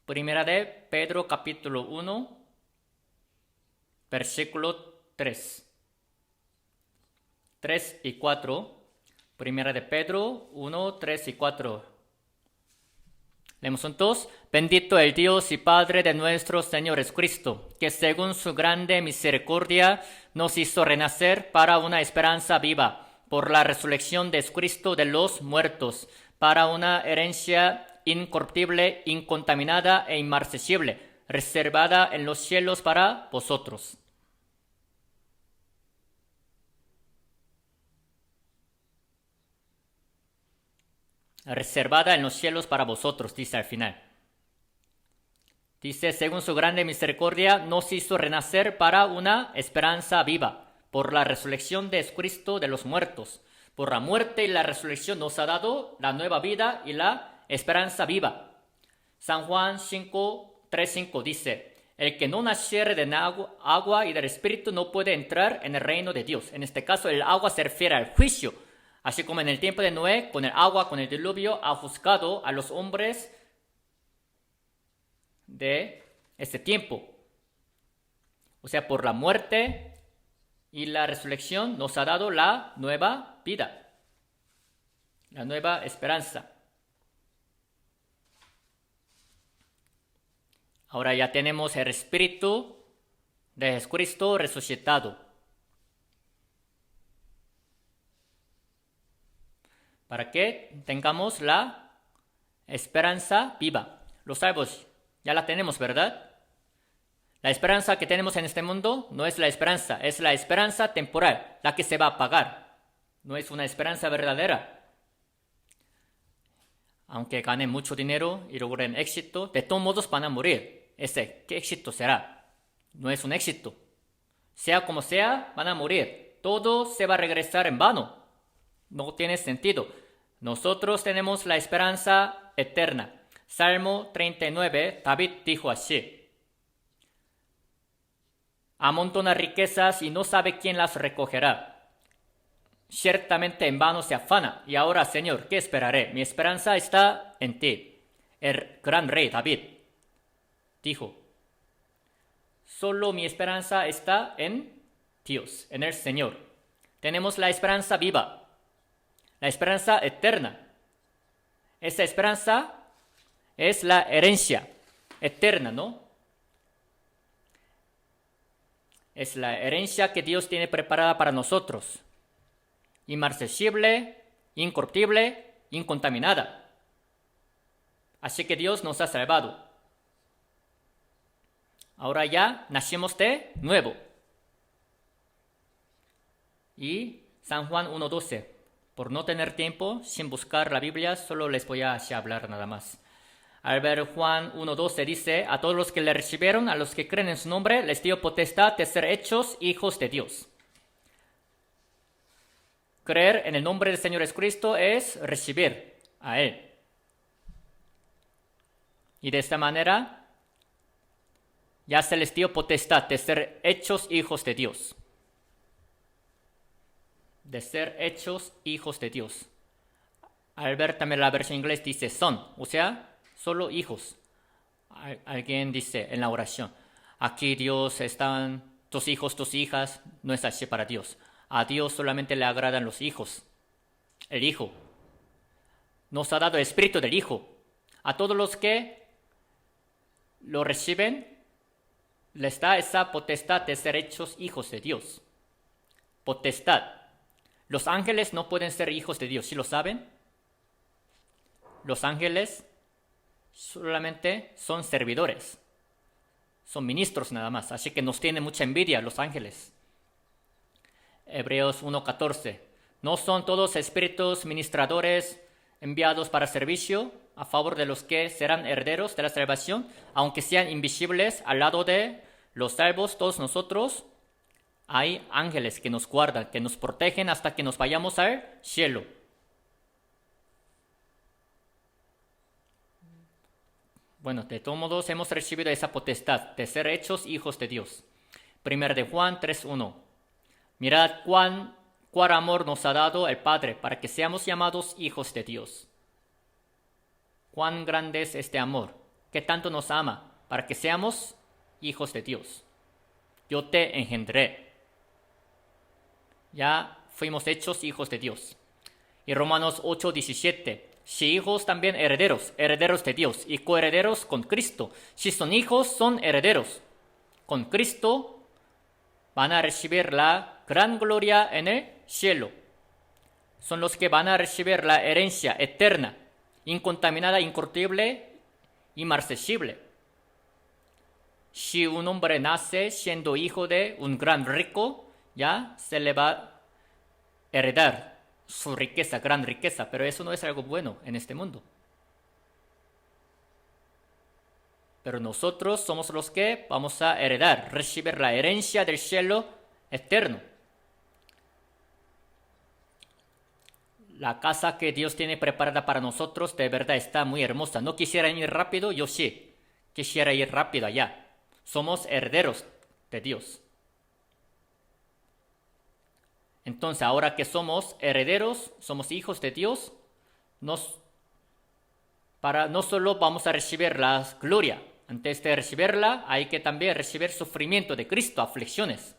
1 de Pedro, capítulo 1, versículo 3. 3 y 4. 1 de Pedro 1, 3 y 4. Leemos juntos. Bendito el Dios y Padre de nuestro Señor Jesucristo, que según su grande misericordia nos hizo renacer para una esperanza viva, por la resurrección de Jesucristo de los muertos, para una herencia incorruptible, incontaminada e inmarcesible, reservada en los cielos para vosotros. Reservada en los cielos para vosotros, dice al final. Dice, según su grande misericordia, nos hizo renacer para una esperanza viva, por la resurrección de Jesucristo de los muertos. Por la muerte y la resurrección nos ha dado la nueva vida y la esperanza viva. San Juan 5, 3, 5 dice, el que no naciere de agua y del Espíritu no puede entrar en el reino de Dios. En este caso, el agua se refiere al juicio. Así como en el tiempo de Noé, con el agua, con el diluvio, ha juzgado a los hombres de este tiempo. O sea, por la muerte y la resurrección nos ha dado la nueva vida, la nueva esperanza. Ahora ya tenemos el Espíritu de Jesucristo resucitado. Para que tengamos la esperanza viva. Los salvos ya la tenemos, ¿verdad? La esperanza que tenemos en este mundo no es la esperanza, es la esperanza temporal, la que se va a apagar. No es una esperanza verdadera. Aunque ganen mucho dinero y logren éxito, de todos modos van a morir. ¿Qué éxito será? No es un éxito. Sea como sea, van a morir. Todo se va a regresar en vano. No tiene sentido. Nosotros tenemos la esperanza eterna. Salmo 39, David dijo así. Amontona riquezas y no sabe quién las recogerá. Ciertamente en vano se afana. Y ahora, Señor, ¿qué esperaré? Mi esperanza está en ti. El gran rey David dijo, solo mi esperanza está en Dios, en el Señor. Tenemos la esperanza viva, la esperanza eterna. Esa esperanza es la herencia eterna, ¿no? Es la herencia que Dios tiene preparada para nosotros. Inmarcesible, incorruptible, incontaminada. Así que Dios nos ha salvado. Ahora ya nacimos de nuevo. Y San Juan 1:12. Por no tener tiempo, sin buscar la Biblia, solo les voy a hablar nada más. Al ver Juan 1:12 dice, a todos los que le recibieron, a los que creen en su nombre, les dio potestad de ser hechos hijos de Dios. Creer en el nombre del Señor Jesucristo es recibir a Él. Y de esta manera ya se les dio potestad de ser hechos hijos de Dios. De ser hechos hijos de Dios. Al ver también la versión inglés dice son, o sea, solo hijos. Alguien dice en la oración, aquí Dios están tus hijos, tus hijas, no es así para Dios. A Dios solamente le agradan los hijos. El Hijo. Nos ha dado el Espíritu del Hijo. A todos los que lo reciben, les da esa potestad de ser hechos hijos de Dios. Potestad. Los ángeles no pueden ser hijos de Dios, ¿sí lo saben? Los ángeles solamente son servidores, son ministros nada más, así que nos tiene mucha envidia los ángeles. Hebreos 1:14. ¿No son todos espíritus ministradores enviados para servicio a favor de los que serán herederos de la salvación, aunque sean invisibles al lado de los salvos? Todos nosotros hay ángeles que nos guardan, que nos protegen hasta que nos vayamos al cielo. Bueno, de todos modos hemos recibido esa potestad de ser hechos hijos de Dios. 1 de Juan 3:1. Mirad cuál amor nos ha dado el Padre para que seamos llamados hijos de Dios. Cuán grande es este amor, que tanto nos ama para que seamos hijos de Dios. Yo te engendré. Ya fuimos hechos hijos de Dios. Y Romanos 8:17. Si hijos, también herederos, herederos de Dios y coherederos con Cristo. Si son hijos, son herederos. Con Cristo van a recibir la gran gloria en el cielo. Son los que van a recibir la herencia eterna, incontaminada, incorruptible, inmarcesible. Si un hombre nace siendo hijo de un gran rico, ya se le va a heredar su riqueza, gran riqueza, pero eso no es algo bueno en este mundo. Pero nosotros somos los que vamos a heredar, recibir la herencia del cielo eterno. La casa que Dios tiene preparada para nosotros de verdad está muy hermosa. ¿No quisieran ir rápido? Yo sí. Quisiera ir rápido allá. Somos herederos de Dios. Entonces, ahora que somos herederos, somos hijos de Dios, no solo vamos a recibir la gloria. Antes de recibirla, hay que también recibir sufrimiento de Cristo, aflicciones.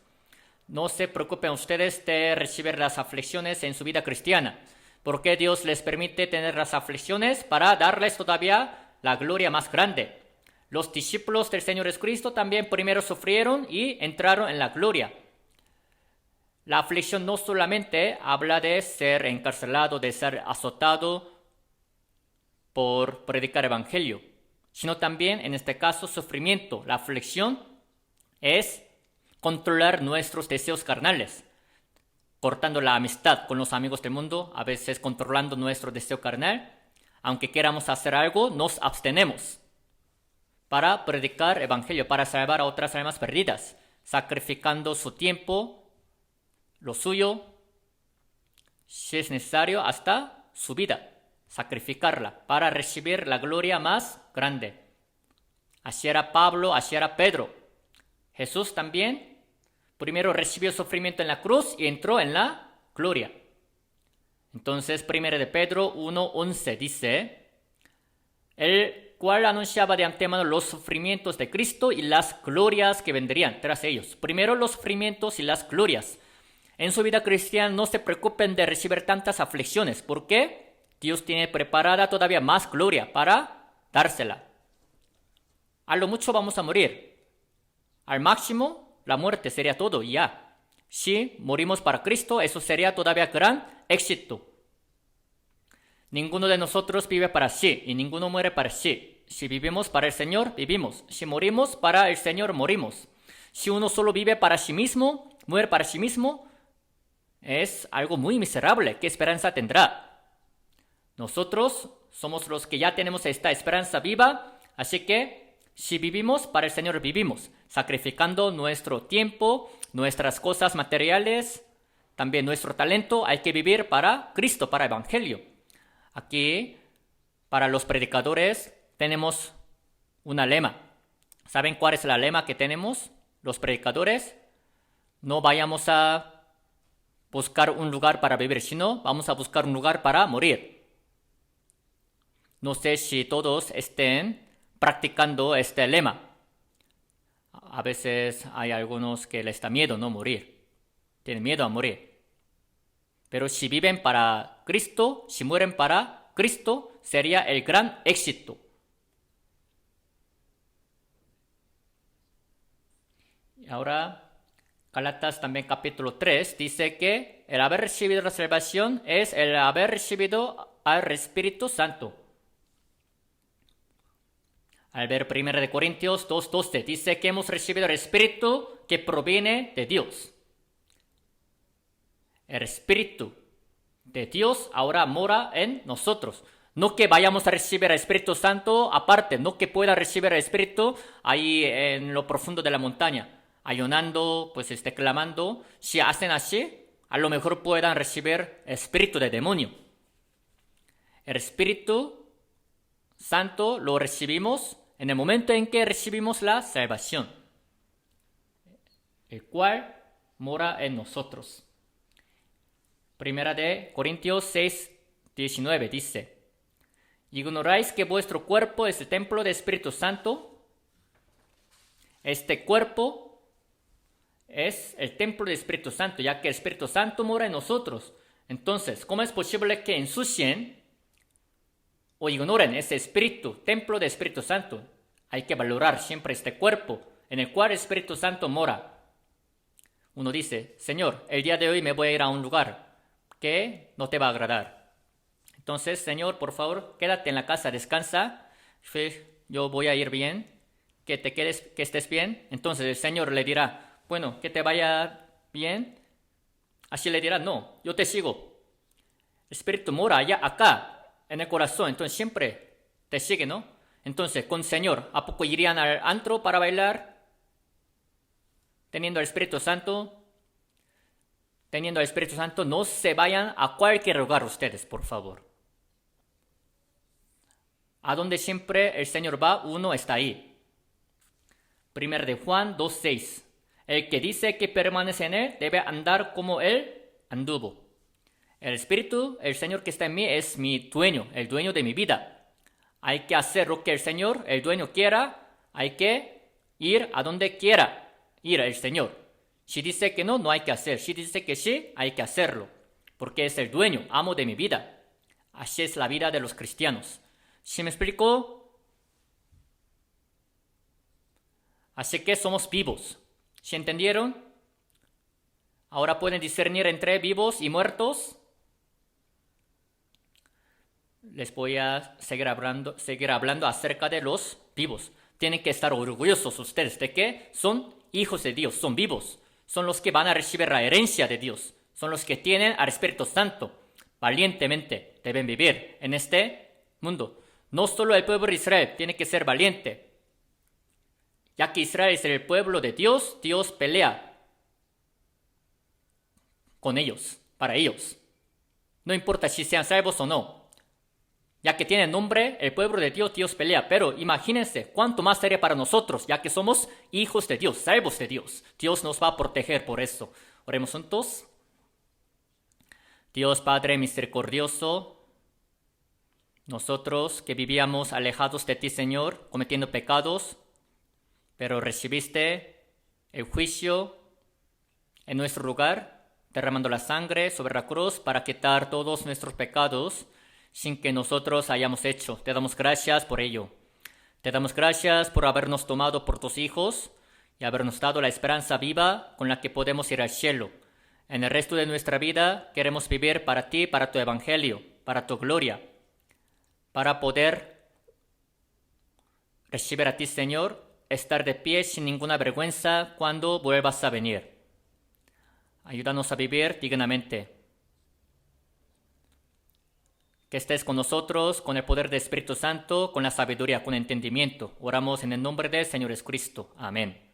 No se preocupen ustedes de recibir las aflicciones en su vida cristiana, porque Dios les permite tener las aflicciones para darles todavía la gloria más grande. Los discípulos del Señor Jesucristo también primero sufrieron y entraron en la gloria. La aflicción no solamente habla de ser encarcelado, de ser azotado por predicar evangelio, sino también, en este caso, sufrimiento. La aflicción es controlar nuestros deseos carnales, cortando la amistad con los amigos del mundo, a veces controlando nuestro deseo carnal. Aunque queramos hacer algo, nos abstenemos para predicar evangelio, para salvar a otras almas perdidas, sacrificando su tiempo, lo suyo, si es necesario, hasta su vida, sacrificarla para recibir la gloria más grande. Así era Pablo, así era Pedro. Jesús también primero recibió sufrimiento en la cruz y entró en la gloria. Entonces, 1 de Pedro 1:11 dice, el cual anunciaba de antemano los sufrimientos de Cristo y las glorias que vendrían tras ellos. Primero los sufrimientos y las glorias. En su vida cristiana no se preocupen de recibir tantas aflicciones, porque Dios tiene preparada todavía más gloria para dársela. A lo mucho vamos a morir. Al máximo, la muerte sería todo y ya. Si morimos para Cristo, eso sería todavía gran éxito. Ninguno de nosotros vive para sí y ninguno muere para sí. Si vivimos para el Señor, vivimos. Si morimos para el Señor, morimos. Si uno solo vive para sí mismo, muere para sí mismo, es algo muy miserable. ¿Qué esperanza tendrá? Nosotros somos los que ya tenemos esta esperanza viva, así que si vivimos para el Señor, vivimos, sacrificando nuestro tiempo, nuestras cosas materiales, también nuestro talento. Hay que vivir para Cristo, para el Evangelio. Aquí, para los predicadores, tenemos una lema. ¿Saben cuál es la lema que tenemos los predicadores? No vayamos a buscar un lugar para vivir, sino vamos a buscar un lugar para morir. No sé si todos estén practicando este lema. A veces hay algunos que les da miedo no morir. Tienen miedo a morir. Pero si viven para Cristo, si mueren para Cristo, sería el gran éxito. Y ahora, Gálatas también capítulo 3 dice que el haber recibido la salvación es el haber recibido al Espíritu Santo. Al ver 1 Corintios 2:12 dice que hemos recibido el Espíritu que proviene de Dios. El Espíritu de Dios ahora mora en nosotros. No que vayamos a recibir el Espíritu Santo aparte, no que pueda recibir el Espíritu ahí en lo profundo de la montaña, ayunando, pues clamando. Si hacen así, a lo mejor puedan recibir espíritu de demonio. El Espíritu Santo lo recibimos en el momento en que recibimos la salvación, el cual mora en nosotros. Primera de Corintios 6:19 dice: ¿ignoráis que vuestro cuerpo es el templo del Espíritu Santo? Este cuerpo es el templo del Espíritu Santo, ya que el Espíritu Santo mora en nosotros. Entonces, ¿cómo es posible que ensucien o ignoren ese espíritu, templo del Espíritu Santo? Hay que valorar siempre este cuerpo en el cual el Espíritu Santo mora. Uno dice: Señor, el día de hoy me voy a ir a un lugar que no te va a agradar. Entonces, Señor, por favor, quédate en la casa, descansa. Yo voy a ir bien, que te quedes, que estés bien. Entonces el Señor le dirá: bueno, que te vaya bien. Así le dirá: no, yo te sigo. El Espíritu mora allá, acá, en el corazón. Entonces siempre te sigue, ¿no? Entonces, con Señor, ¿a poco irían al antro para bailar? Teniendo el Espíritu Santo. Teniendo el Espíritu Santo, no se vayan a cualquier lugar ustedes, por favor. A donde siempre el Señor va, uno está ahí. 1 de Juan 2:6. El que dice que permanece en Él debe andar como Él anduvo. El Espíritu, el Señor que está en mí, es mi dueño, el dueño de mi vida. Hay que hacer lo que el Señor, el dueño, quiera. Hay que ir a donde quiera ir el Señor. Si dice que no, no hay que hacer. Si dice que sí, hay que hacerlo. Porque es el dueño, amo de mi vida. Así es la vida de los cristianos. ¿Sí me explico? Así que somos vivos. ¿Sí entendieron? Ahora pueden discernir entre vivos y muertos. Les voy a seguir hablando acerca de los vivos. Tienen que estar orgullosos ustedes de que son hijos de Dios, son vivos. Son los que van a recibir la herencia de Dios. Son los que tienen al Espíritu Santo. Valientemente deben vivir en este mundo. No solo el pueblo de Israel tiene que ser valiente. Ya que Israel es el pueblo de Dios, Dios pelea con ellos, para ellos. No importa si sean salvos o no. Ya que tiene nombre, el pueblo de Dios, Dios pelea. Pero imagínense cuánto más sería para nosotros, ya que somos hijos de Dios, salvos de Dios. Dios nos va a proteger por eso. Oremos juntos. Dios Padre misericordioso, nosotros que vivíamos alejados de ti, Señor, cometiendo pecados, pero recibiste el juicio en nuestro lugar, derramando la sangre sobre la cruz para quitar todos nuestros pecados, sin que nosotros hayamos hecho. Te damos gracias por ello. Te damos gracias por habernos tomado por tus hijos y habernos dado la esperanza viva con la que podemos ir al cielo. En el resto de nuestra vida queremos vivir para ti, para tu evangelio, para tu gloria, para poder recibir a ti, Señor, estar de pie sin ninguna vergüenza cuando vuelvas a venir. Ayúdanos a vivir dignamente. Que estés con nosotros, con el poder del Espíritu Santo, con la sabiduría, con entendimiento. Oramos en el nombre del Señor Jesucristo. Amén.